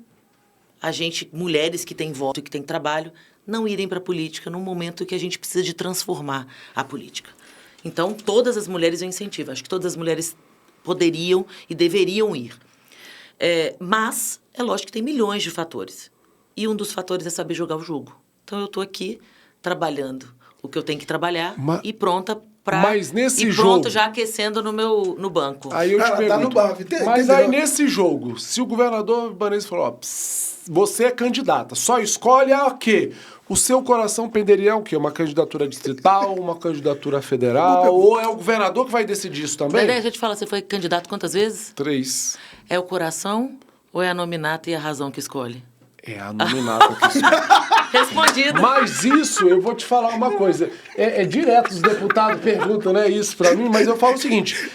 mulheres que têm voto e que têm trabalho, não irem para a política num momento que a gente precisa de transformar a política. Então, todas as mulheres eu incentivo. Acho que todas as mulheres poderiam e deveriam ir. Mas é lógico que tem milhões de fatores. E um dos fatores é saber jogar o jogo. Então, eu estou aqui trabalhando o que eu tenho que trabalhar e pronta para... Mas nesse e jogo... pronto, já aquecendo no banco. Aí eu te Ela tá pergunto, no banco, mas entendeu? aí nesse jogo, se o governador ibanês falou, ó, você é candidata, só escolhe a quê? O seu coração penderia a o quê? Uma candidatura distrital, uma candidatura federal, ou é o governador que vai decidir isso também? Dedé, deixa eu te falar, você foi candidato quantas vezes? 3. É o coração ou é a nominata e a razão que escolhe? É a nominata que escolhe. Respondido. Mas isso, eu vou te falar uma coisa. É direto, os deputados perguntam, né, isso pra mim, mas eu falo o seguinte,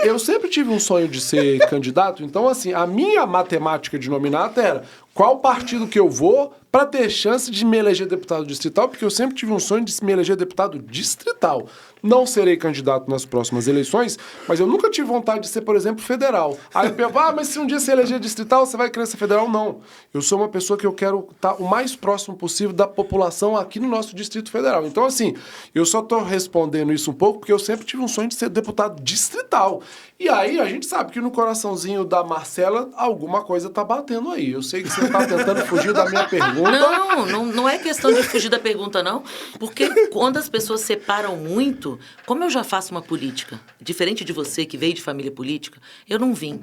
eu sempre tive um sonho de ser candidato, então assim, a minha matemática de nominata era qual partido que eu vou para ter chance de me eleger deputado distrital, porque eu sempre tive um sonho de me eleger deputado distrital. Não serei candidato nas próximas eleições, mas eu nunca tive vontade de ser, por exemplo, federal. Aí eu penso, mas se um dia você eleger distrital, você vai querer ser federal? Não. Eu sou uma pessoa que eu quero estar o mais próximo possível da população aqui no nosso Distrito Federal. Então, assim, eu só estou respondendo isso um pouco porque eu sempre tive um sonho de ser deputado distrital. E aí, a gente sabe que no coraçãozinho da Marcela, alguma coisa tá batendo aí. Eu sei que você tá tentando fugir da minha pergunta. Não é questão de fugir da pergunta, não. Porque quando as pessoas separam muito, como eu já faço uma política, diferente de você que veio de família política, eu não vim.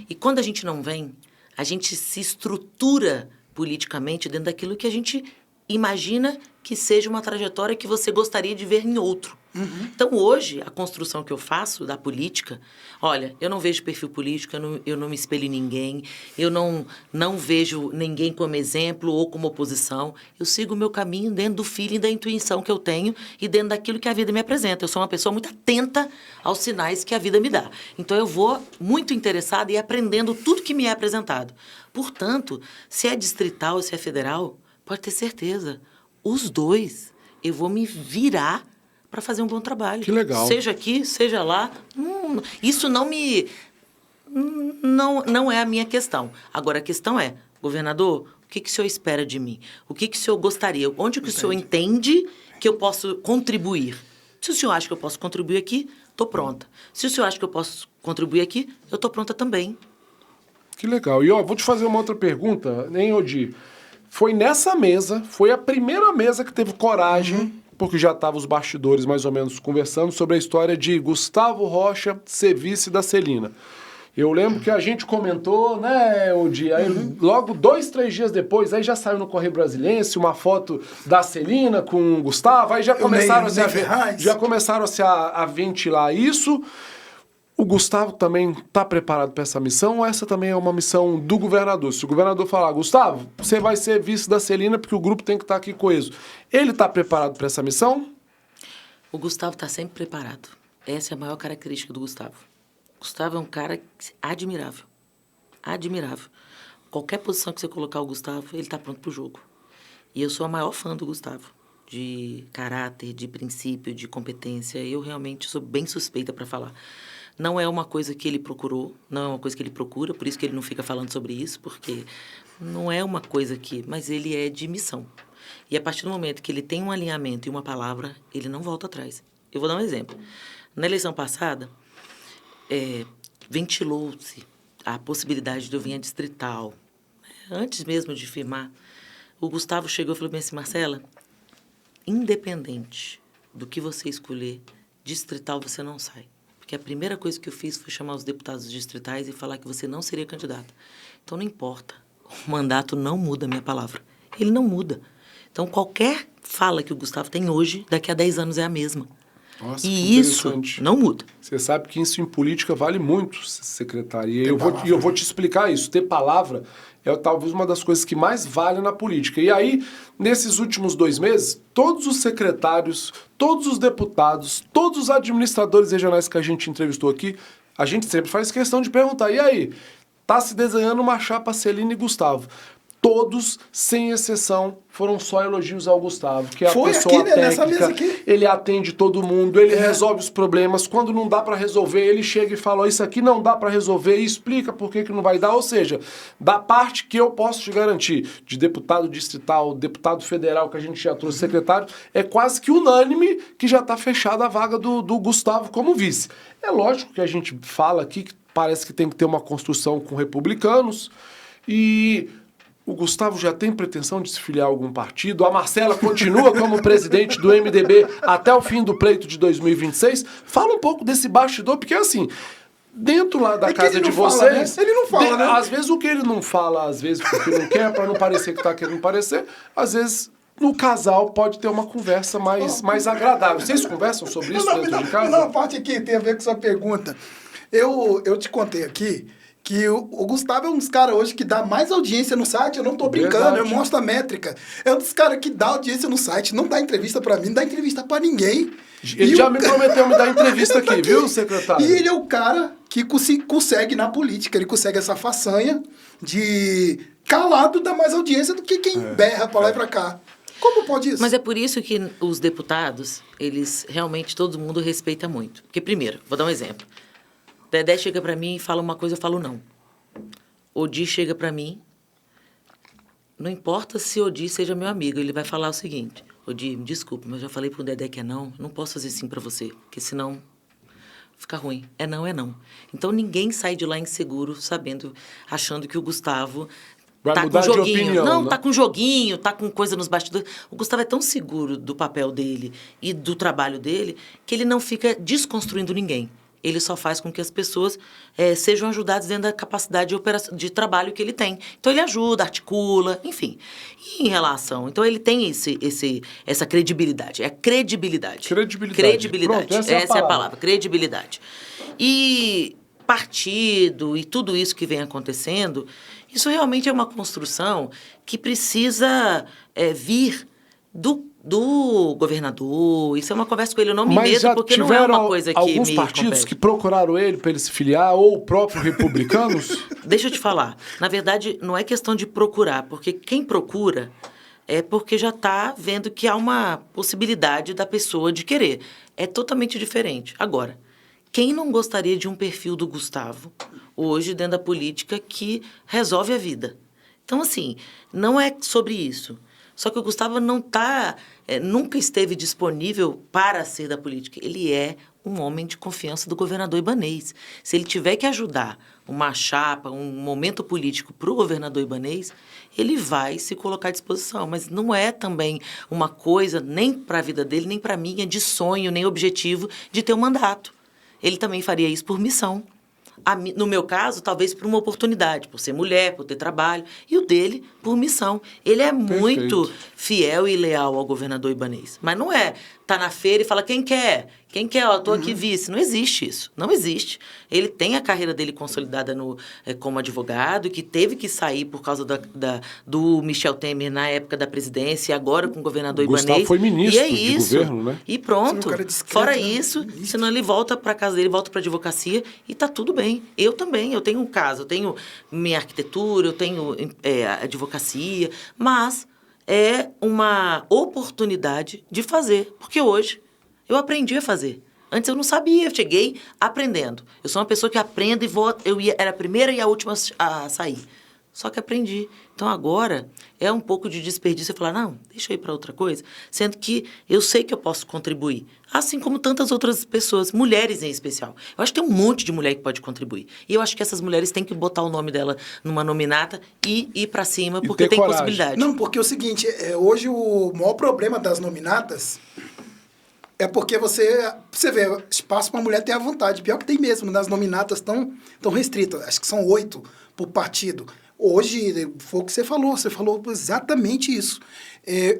E quando a gente não vem, a gente se estrutura politicamente dentro daquilo que a gente imagina que seja uma trajetória que você gostaria de ver em outro. Então, hoje, a construção que eu faço da política, olha, eu não vejo perfil político, eu não me espelho em ninguém, eu não vejo ninguém como exemplo ou como oposição. Eu sigo o meu caminho dentro do feeling, da intuição que eu tenho e dentro daquilo que a vida me apresenta. Eu sou uma pessoa muito atenta aos sinais que a vida me dá. Então, eu vou muito interessada e aprendendo tudo que me é apresentado. Portanto, se é distrital ou se é federal, pode ter certeza, os dois, eu vou me virar para fazer um bom trabalho. Que legal. Seja aqui, seja lá. Isso não é a minha questão. Agora, a questão é, governador, o que o senhor espera de mim? O que o senhor gostaria? Onde que o senhor entende que eu posso contribuir? Se o senhor acha que eu posso contribuir aqui, estou pronta. Se o senhor acha que eu posso contribuir aqui, eu estou pronta também. Que legal. E, vou te fazer uma outra pergunta, hein, Odir? Foi nessa mesa, foi a primeira mesa que teve coragem, porque já estavam os bastidores mais ou menos conversando sobre a história de Gustavo Rocha ser vice da Celina. Eu lembro que a gente comentou, né, Odir? Aí logo 2, 3 dias depois, aí já saiu no Correio Brasiliense uma foto da Celina com o Gustavo, aí já começaram a ventilar isso. O Gustavo também está preparado para essa missão ou essa também é uma missão do governador? Se o governador falar, Gustavo, você vai ser vice da Celina porque o grupo tem que estar aqui coeso. Ele está preparado para essa missão? O Gustavo está sempre preparado. Essa é a maior característica do Gustavo. O Gustavo é um cara admirável. Admirável. Qualquer posição que você colocar o Gustavo, ele está pronto para o jogo. E eu sou a maior fã do Gustavo. De caráter, de princípio, de competência. Eu realmente sou bem suspeita para falar. Não é uma coisa que ele procurou, não é uma coisa que ele procura, por isso que ele não fica falando sobre isso, porque não é uma coisa que... Mas ele é de missão. E a partir do momento que ele tem um alinhamento e uma palavra, ele não volta atrás. Eu vou dar um exemplo. Na eleição passada, ventilou-se a possibilidade de eu vir a distrital. Antes mesmo de firmar, o Gustavo chegou e falou bem assim, Marcela, independente do que você escolher, distrital você não sai. Porque a primeira coisa que eu fiz foi chamar os deputados distritais e falar que você não seria candidata. Então, não importa. O mandato não muda a minha palavra. Ele não muda. Então, qualquer fala que o Gustavo tem hoje, daqui a 10 anos é a mesma. Nossa, e isso não muda. Você sabe que isso em política vale muito, secretária. E eu vou te explicar isso. Ter palavra é talvez uma das coisas que mais vale na política. E aí, nesses últimos 2 meses, todos os secretários, todos os deputados, todos os administradores regionais que a gente entrevistou aqui, a gente sempre faz questão de perguntar, e aí, tá se desenhando uma chapa Celina e Gustavo? Todos, sem exceção, foram só elogios ao Gustavo, que é a pessoa aqui, né, nessa mesa aqui. Ele atende todo mundo, ele resolve os problemas, quando não dá para resolver, ele chega e fala, isso aqui não dá para resolver, e explica por que não vai dar, ou seja, da parte que eu posso te garantir, de deputado distrital, deputado federal, que a gente já trouxe secretário, é quase que unânime que já está fechada a vaga do Gustavo como vice. É lógico que a gente fala aqui que parece que tem que ter uma construção com republicanos, e... O Gustavo já tem pretensão de se filiar a algum partido? A Marcela continua como presidente do MDB até o fim do pleito de 2026? Fala um pouco desse bastidor, porque assim, dentro lá da casa de vocês... Ele não fala, né? Às vezes o que ele não fala, às vezes porque não quer, para não parecer que tá querendo parecer, às vezes no casal pode ter uma conversa mais agradável. Vocês conversam sobre isso dentro de casa? Não, a parte aqui tem a ver com sua pergunta. Eu te contei aqui que o Gustavo é um dos caras hoje que dá mais audiência no site, eu não tô brincando, eu mostro a métrica. É um dos caras que dá audiência no site, não dá entrevista pra mim, não dá entrevista pra ninguém. Ele já me prometeu me dar entrevista aqui, viu, secretário? E ele é o cara que consegue na política, ele consegue essa façanha de calado dar mais audiência do que quem berra pra lá e pra cá. Como pode isso? Mas é por isso que os deputados, eles realmente, todo mundo respeita muito. Porque, primeiro, vou dar um exemplo. Dedé chega pra mim e fala uma coisa, eu falo não. Odir chega pra mim, não importa se Odir seja meu amigo, ele vai falar o seguinte, Odir, me desculpa, mas eu já falei pro Dedé que é não posso fazer sim pra você, porque senão fica ruim. É não, é não. Então, ninguém sai de lá inseguro, achando que o Gustavo vai tá mudar com joguinho. de opinião, não, né? tá com joguinho, tá com coisa nos bastidores. O Gustavo é tão seguro do papel dele e do trabalho dele que ele não fica desconstruindo ninguém. Ele só faz com que as pessoas sejam ajudadas dentro da capacidade de trabalho que ele tem. Então, ele ajuda, articula, enfim. E em relação... Então, ele tem essa credibilidade. É credibilidade. Credibilidade. Pronto, essa é a palavra. Credibilidade. E partido e tudo isso que vem acontecendo, isso realmente é uma construção que precisa vir do governador. Isso é uma conversa com ele, eu não me meto, porque não é uma coisa que me alguns partidos compete. que procuraram ele para ele se filiar, ou o próprio republicanos? Deixa eu te falar. Na verdade, não é questão de procurar, porque quem procura é porque já está vendo que há uma possibilidade da pessoa de querer. É totalmente diferente. Agora, quem não gostaria de um perfil do Gustavo, hoje, dentro da política, que resolve a vida? Então, assim, não é sobre isso. Só que o Gustavo nunca esteve disponível para ser da política. Ele é um homem de confiança do governador Ibanez. Se ele tiver que ajudar uma chapa, um momento político para o governador Ibanez, ele vai se colocar à disposição. Mas não é também uma coisa, nem para a vida dele, nem para a minha, de sonho, nem objetivo de ter um mandato. Ele também faria isso por missão. No meu caso, talvez por uma oportunidade, por ser mulher, por ter trabalho, e o dele por missão. Ele é muito fiel e leal ao governador Ibanez. Mas não é, tá na feira e fala, quem quer? Quem quer? Eu tô aqui vice. Não existe isso. Não existe. Ele tem a carreira dele consolidada como advogado, que teve que sair por causa do Michel Temer na época da presidência, e agora com o governador Ibanez. Gustavo foi ministro de governo, né? E pronto. Fora né? isso, senão ele volta para casa dele, volta para a advocacia e tá tudo bem. Eu também. Eu tenho um caso, eu tenho minha arquitetura, eu tenho advocacia, mas é uma oportunidade de fazer. Porque hoje eu aprendi a fazer. Antes eu não sabia, eu cheguei aprendendo. Eu sou uma pessoa que aprende e era a primeira e a última a sair. Só que aprendi. Então agora é um pouco de desperdício eu falar, não, deixa eu ir para outra coisa. Sendo que eu sei que eu posso contribuir. Assim como tantas outras pessoas, mulheres em especial. Eu acho que tem um monte de mulher que pode contribuir. E eu acho que essas mulheres têm que botar o nome dela numa nominata e ir para cima, porque tem coragem. possibilidade. Não, porque é o seguinte, hoje o maior problema das nominatas é porque você vê, espaço para a mulher ter à vontade. Pior que tem mesmo, nas nominatas tão restritas. Acho que são 8 por partido. Hoje, foi o que você falou exatamente isso.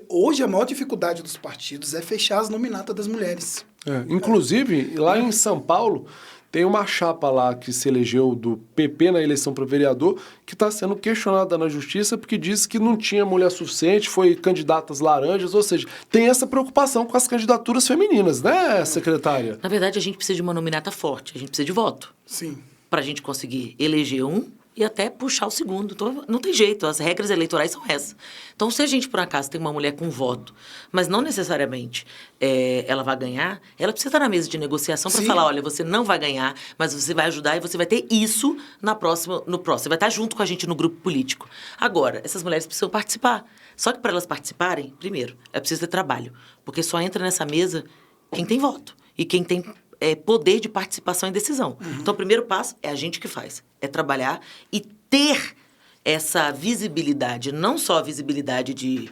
Hoje, a maior dificuldade dos partidos é fechar as nominatas das mulheres. Inclusive, lá em São Paulo, tem uma chapa lá que se elegeu do PP na eleição para vereador, que está sendo questionada na justiça porque diz que não tinha mulher suficiente, foi candidatas laranjas, ou seja, tem essa preocupação com as candidaturas femininas, né, secretária? Na verdade, a gente precisa de uma nominata forte, a gente precisa de voto. Sim. Para a gente conseguir eleger um e até puxar o segundo. Então, não tem jeito, as regras eleitorais são essas. Então, se a gente, por acaso, tem uma mulher com voto, mas não necessariamente ela vai ganhar, ela precisa estar na mesa de negociação para falar, olha, você não vai ganhar, mas você vai ajudar e você vai ter isso no próximo. Você vai estar junto com a gente no grupo político. Agora, essas mulheres precisam participar. Só que para elas participarem, primeiro, é preciso ter trabalho. Porque só entra nessa mesa quem tem voto e quem tem poder de participação e decisão. Então, o primeiro passo é a gente que faz. É trabalhar e ter essa visibilidade, não só a visibilidade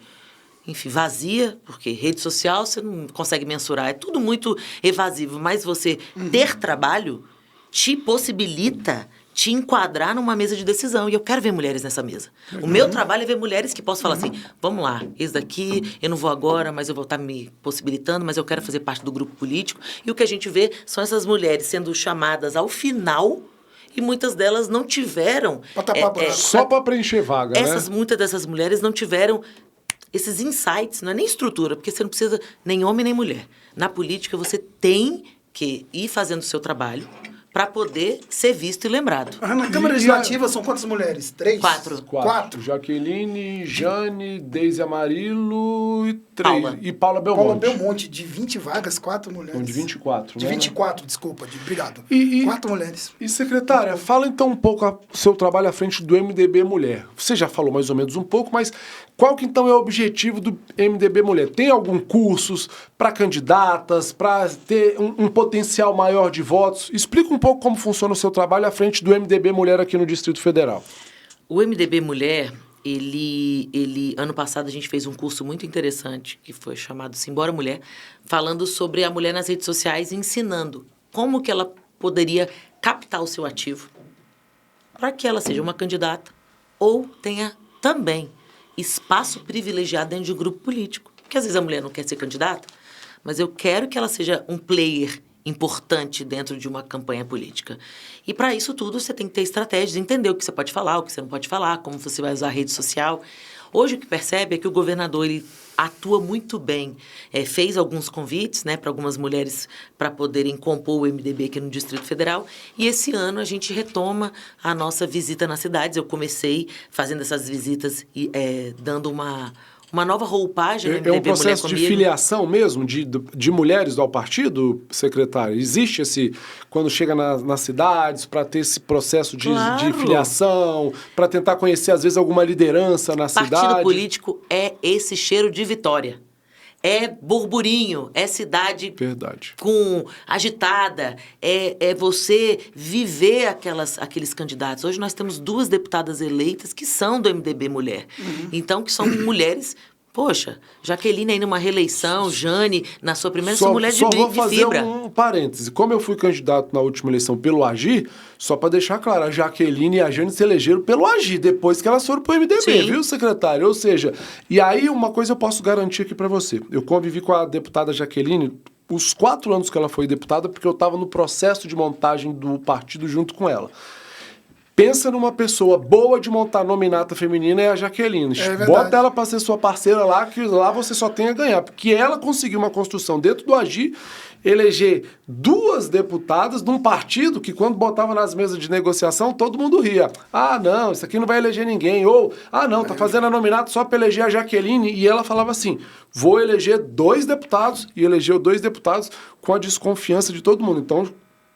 vazia, porque rede social você não consegue mensurar, é tudo muito evasivo, mas você ter trabalho te possibilita te enquadrar numa mesa de decisão. E eu quero ver mulheres nessa mesa. O meu trabalho é ver mulheres que possam falar assim, vamos lá, esse daqui, eu não vou agora, mas eu vou estar me possibilitando, mas eu quero fazer parte do grupo político. E o que a gente vê são essas mulheres sendo chamadas ao final e muitas delas não tiveram... só para preencher vaga, né? Muitas dessas mulheres não tiveram esses insights, não é nem estrutura, porque você não precisa nem homem nem mulher. Na política, você tem que ir fazendo o seu trabalho para poder ser visto e lembrado. Na Câmara Legislativa são quantas mulheres? 3? 4. 4. Jaqueline, Jane, Deise Amarillo e 3. Paula. E Paula Belmonte. Paula Belmonte, de 20 vagas, 4 mulheres. Não, de 24, De né? 24, desculpa, obrigado. 4 mulheres. E, secretária, fala então um pouco o seu trabalho à frente do MDB Mulher. Você já falou mais ou menos um pouco, mas Qual que então é o objetivo do MDB Mulher? Tem algum cursos para candidatas, para ter um potencial maior de votos? Explica um pouco como funciona o seu trabalho à frente do MDB Mulher aqui no Distrito Federal. O MDB Mulher, ano passado a gente fez um curso muito interessante, que foi chamado Simbora Mulher, falando sobre a mulher nas redes sociais, ensinando como que ela poderia captar o seu ativo para que ela seja uma candidata ou tenha também espaço privilegiado dentro de um grupo político. Porque às vezes a mulher não quer ser candidata, mas eu quero que ela seja um player importante dentro de uma campanha política. E para isso tudo você tem que ter estratégias, entender o que você pode falar, o que você não pode falar, como você vai usar a rede social. Hoje o que percebe é que o governador ele atua muito bem. Fez alguns convites, né, para algumas mulheres para poderem compor o MDB aqui no Distrito Federal. E esse ano a gente retoma a nossa visita nas cidades. Eu comecei fazendo essas visitas e dando uma nova roupagem no MDB É um processo Mulher de comigo. filiação mesmo, de mulheres ao partido, secretário? Existe esse, quando chega nas cidades, para ter esse processo de filiação, para tentar conhecer, às vezes, alguma liderança na cidade? Partido político é esse cheiro de vitória. É burburinho, é cidade Verdade. agitada, é você viver aqueles candidatos. Hoje nós temos 2 deputadas eleitas que são do MDB Mulher. Então, que são mulheres... Poxa, Jaqueline aí numa reeleição, Jane na sua primeira, são mulheres de fibra. Só vou fazer um parêntese. Como eu fui candidato na última eleição pelo AGI, só para deixar claro, a Jaqueline e a Jane se elegeram pelo AGI, depois que elas foram pro MDB, Sim. viu, secretário? Ou seja, e aí uma coisa eu posso garantir aqui para você. Eu convivi com a deputada Jaqueline os 4 anos que ela foi deputada, porque eu estava no processo de montagem do partido junto com ela. Pensa numa pessoa boa de montar nominata feminina, é a Jaqueline. Bota ela para ser sua parceira lá, que lá você só tem a ganhar. Porque ela conseguiu uma construção dentro do AGI, eleger 2 deputadas de um partido que, quando botava nas mesas de negociação, todo mundo ria. Ah, não, isso aqui não vai eleger ninguém. Ou, ah, não, tá fazendo a nominata só para eleger a Jaqueline. E ela falava assim, vou eleger 2 deputados. E elegeu 2 deputados com a desconfiança de todo mundo. Então...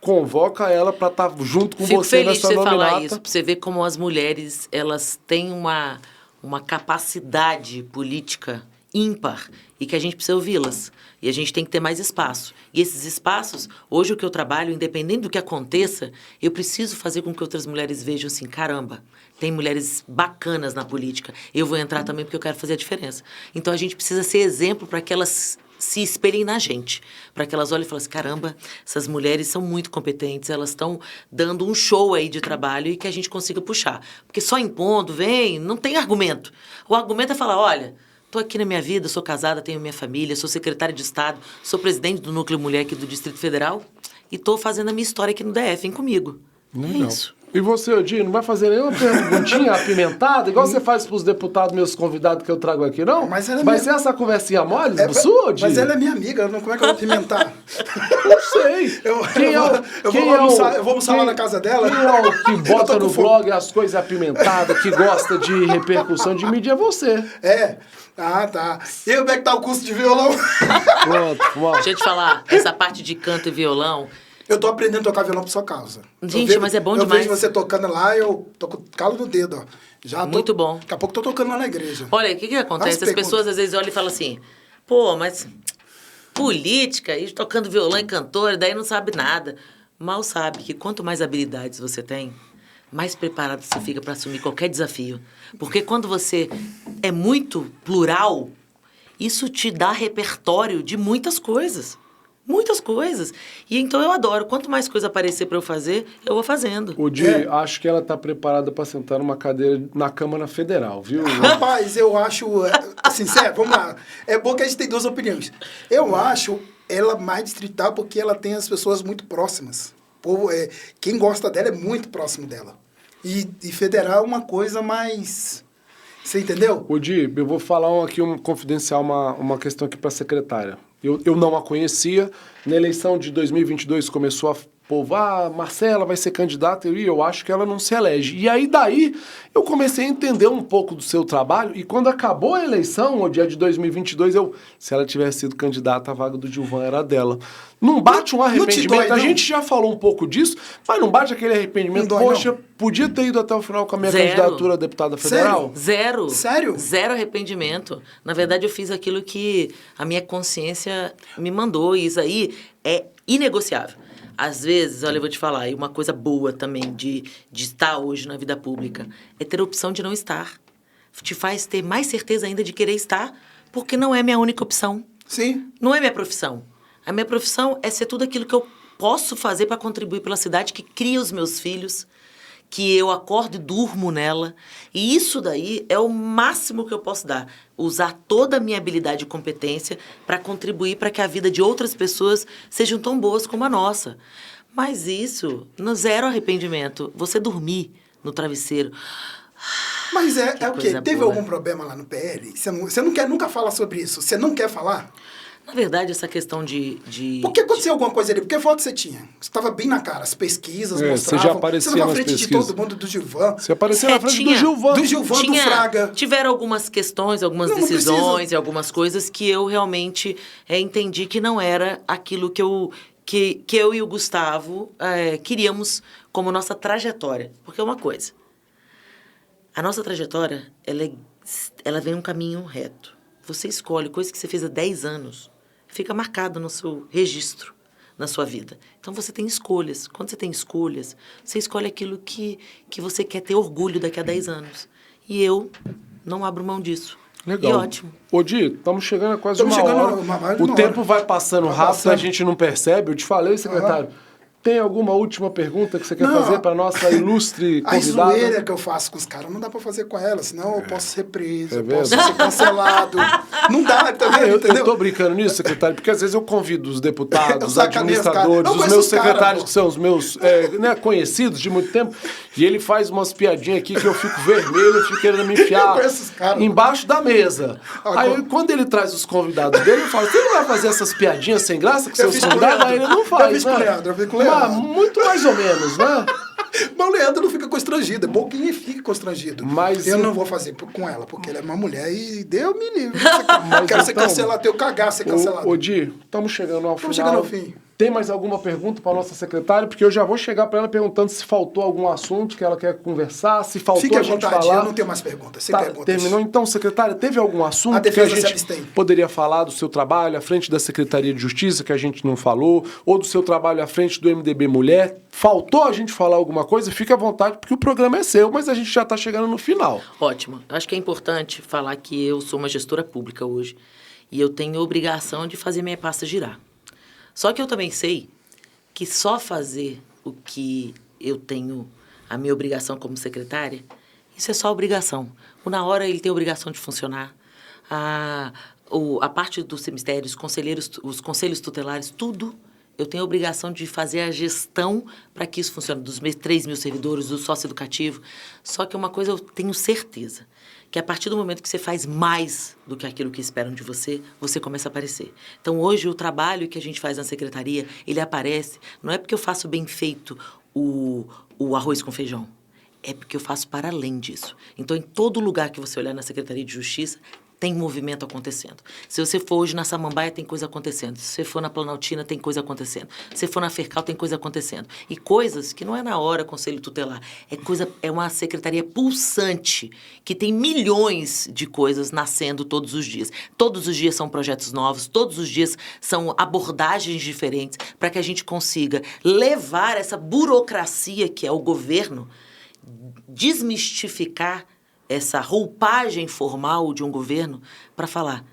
convoca ela para estar junto com você nessa nominata. Fico feliz de você falar isso, para você ver como as mulheres elas têm uma capacidade política ímpar e que a gente precisa ouvi-las. E a gente tem que ter mais espaço. E esses espaços, hoje o que eu trabalho, independente do que aconteça, eu preciso fazer com que outras mulheres vejam assim, caramba, tem mulheres bacanas na política, eu vou entrar também porque eu quero fazer a diferença. Então a gente precisa ser exemplo para que elas se espelhem na gente, para que elas olhem e falem assim, caramba, essas mulheres são muito competentes, elas estão dando um show aí de trabalho e que a gente consiga puxar. Porque só impondo, vem, não tem argumento. O argumento é falar, olha, estou aqui na minha vida, sou casada, tenho minha família, sou secretária de Estado, sou presidente do Núcleo Mulher aqui do Distrito Federal e estou fazendo a minha história aqui no DF, vem comigo. Não. Isso. E você, Odinho, não vai fazer nenhuma perguntinha apimentada, igual você faz para os deputados, meus convidados que eu trago aqui, não? Mas vai ser essa conversinha mole do Sul, Odinho? Mas ela é minha amiga, como é que eu vou apimentar? Não sei. Eu vou almoçar lá na casa dela. Quem é o que bota no blog as coisas apimentadas, que gosta de repercussão de mídia, é você. Ah, tá. E como é que tá o curso de violão? Pronto. Deixa eu te falar, essa parte de canto e violão... Eu tô aprendendo a tocar violão por sua causa. Gente, mas é bom demais. Eu vejo você tocando lá, eu tô com o calo no dedo, ó. Muito bom. Daqui a pouco tô tocando lá na igreja. Olha, o que acontece? As pessoas às vezes olham e falam assim, pô, mas política, e tocando violão e cantora, daí não sabe nada. Mal sabe que quanto mais habilidades você tem, mais preparado você fica para assumir qualquer desafio. Porque quando você é muito plural, isso te dá repertório de muitas coisas. Muitas coisas. E então eu adoro. Quanto mais coisa aparecer para eu fazer, eu vou fazendo. Odi, acho que ela tá preparada para sentar numa cadeira na Câmara Federal, viu? Rapaz, eu acho... Assim, sério, vamos lá. É bom que a gente tem 2 opiniões. Eu acho ela mais distrital porque ela tem as pessoas muito próximas. Quem gosta dela é muito próximo dela. E federal é uma coisa mais... Você entendeu? Odi, eu vou falar aqui um confidencial, uma questão aqui para a secretária. Eu não a conhecia. Na eleição de 2022 começou a povo, Marcela vai ser candidata, e eu acho que ela não se elege. E aí, daí, eu comecei a entender um pouco do seu trabalho, e quando acabou a eleição, o dia de 2022, se ela tivesse sido candidata, a vaga do Gilvan era dela. Não bate um arrependimento, a gente já falou um pouco disso, mas não bate aquele arrependimento, poxa, podia ter ido até o final com a minha candidatura a deputada federal? Zero. Sério? Zero arrependimento. Na verdade, eu fiz aquilo que a minha consciência me mandou, e isso aí é inegociável. Às vezes, olha, eu vou te falar, e uma coisa boa também de estar hoje na vida pública é ter a opção de não estar. Te faz ter mais certeza ainda de querer estar, porque não é minha única opção. Sim. Não é minha profissão. A minha profissão é ser tudo aquilo que eu posso fazer para contribuir pela cidade, que cria os meus filhos, que eu acordo e durmo nela. E isso daí é o máximo que eu posso dar. Usar toda a minha habilidade e competência para contribuir para que a vida de outras pessoas sejam tão boas como a nossa. Mas isso, no zero arrependimento. Você dormir no travesseiro. Mas é o quê? Teve boa. algum problema lá no PL? Você não quer nunca falar sobre isso? Você não quer falar? Na verdade, essa questão de... Por que aconteceu alguma coisa ali? Porque foto você tinha? Você estava bem na cara, as pesquisas mostravam. Você já aparecia você tava nas à frente pesquisas. de todo mundo, do Gilvan. Você aparecia na frente do Gilvan. Do Gilvan, do Fraga. Tiveram algumas questões, algumas decisões e algumas coisas que eu realmente entendi que não era aquilo que eu e o Gustavo queríamos como nossa trajetória. Porque é uma coisa, a nossa trajetória, ela vem um caminho reto. Você escolhe coisas que você fez há 10 anos, fica marcado no seu registro, na sua vida. Então, você tem escolhas. Quando você tem escolhas, você escolhe aquilo que você quer ter orgulho daqui a 10 anos. E eu não abro mão disso. Legal. E ótimo. Di, estamos chegando a quase uma hora. O tempo vai passando rápido, a gente não percebe. Eu te falei, secretário. Tem alguma última pergunta que você quer fazer para nossa ilustre convidada? A zoeira que eu faço com os caras não dá para fazer com ela, senão eu posso ser preso, eu posso ser cancelado. Não dá também, entendeu? Eu tô brincando nisso, secretário, porque às vezes eu convido os deputados, os administradores, os meus secretários, que são os meus conhecidos de muito tempo, e ele faz umas piadinhas aqui que eu fico vermelho, eu fico querendo me enfiar embaixo da mesa. Aí, quando ele traz os convidados dele, eu falo, você não vai fazer essas piadinhas sem graça com seus convidados? Aí ele não faz, né? Eu fico com o Leandro. Muito mais ou menos, né? Mas o Leandro não fica constrangido, é bom que ele fique constrangido. Mas eu não vou fazer com ela, porque ela é uma mulher e Deus me livre. Quero ser cancelado, eu cagar ser cancelado. Di, estamos chegando ao final. Estamos chegando ao fim. Tem mais alguma pergunta para nossa secretária? Porque eu já vou chegar para ela perguntando se faltou algum assunto que ela quer conversar, se faltou Fique a gente vontade, falar. Eu não tenho mais perguntas. Sem perguntas. Terminou? Então, secretária, teve algum assunto que a gente poderia falar do seu trabalho à frente da Secretaria de Justiça, que a gente não falou, ou do seu trabalho à frente do MDB Mulher? Faltou a gente falar alguma coisa? Fique à vontade, porque o programa é seu, mas a gente já está chegando no final. Ótimo. Acho que é importante falar que eu sou uma gestora pública hoje e eu tenho a obrigação de fazer minha pasta girar. Só que eu também sei que só fazer o que eu tenho, a minha obrigação como secretária, isso é só obrigação. O Na Hora, ele tem a obrigação de funcionar. A parte dos ministérios, os conselhos tutelares, tudo, eu tenho a obrigação de fazer a gestão para que isso funcione, dos 3 mil servidores, do sócio educativo. Só que uma coisa eu tenho certeza, que a partir do momento que você faz mais do que aquilo que esperam de você, você começa a aparecer. Então, hoje, o trabalho que a gente faz na secretaria, ele aparece, não é porque eu faço bem feito o arroz com feijão, é porque eu faço para além disso. Então, em todo lugar que você olhar na Secretaria de Justiça, tem movimento acontecendo. Se você for hoje na Samambaia, tem coisa acontecendo. Se você for na Planaltina, tem coisa acontecendo. Se você for na Fercal, tem coisa acontecendo. E coisas que não é na hora conselho tutelar. É uma secretaria pulsante, que tem milhões de coisas nascendo todos os dias. Todos os dias são projetos novos, todos os dias são abordagens diferentes para que a gente consiga levar essa burocracia que é o governo, desmistificar essa roupagem formal de um governo para falar,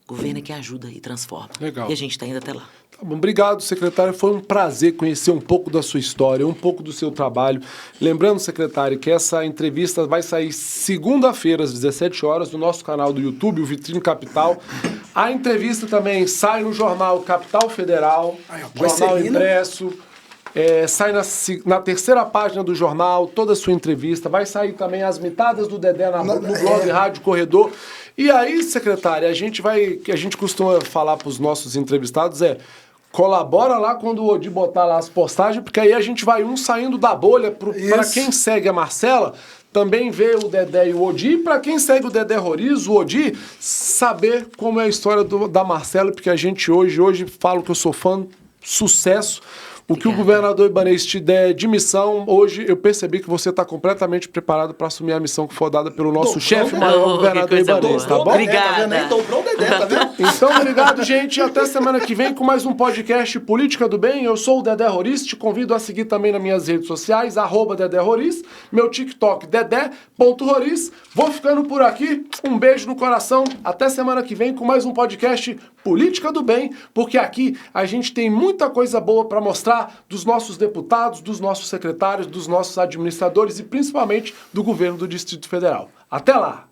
governo é que ajuda e transforma. Legal. E a gente está indo até lá. Tá bom, obrigado, secretário. Foi um prazer conhecer um pouco da sua história, um pouco do seu trabalho. Lembrando, secretário, que essa entrevista vai sair segunda-feira, às 17 horas, no nosso canal do YouTube, o Vitrine Capital. A entrevista também sai no jornal Capital Federal, jornal impresso. Sai na terceira página do jornal, toda a sua entrevista. Vai sair também as mitadas do Dedé no blog Rádio Corredor. E aí, secretária, a gente costuma falar para os nossos entrevistados Colabora lá quando o Odi botar lá as postagens, porque aí a gente vai saindo da bolha. Para quem segue a Marcela, também ver o Dedé e o Odi. Para quem segue o Dedé Roriz, o Odi, saber como é a história da Marcela, porque a gente hoje falo que eu sou fã, sucesso. O que o governador Ibanez te der de missão, hoje eu percebi que você está completamente preparado para assumir a missão que for dada pelo nosso chefe maior, governador Ibanez, tá bom? Obrigada. Dobrou o Dedé, tá vendo? Então, obrigado, gente. Até semana que vem com mais um podcast Política do Bem. Eu sou o Dedé Roriz. Te convido a seguir também nas minhas redes sociais, @Dedé Roriz, meu TikTok, dedé.roriz. Vou ficando por aqui. Um beijo no coração. Até semana que vem com mais um podcast Política do Bem, porque aqui a gente tem muita coisa boa para mostrar dos nossos deputados, dos nossos secretários, dos nossos administradores e principalmente do governo do Distrito Federal. Até lá!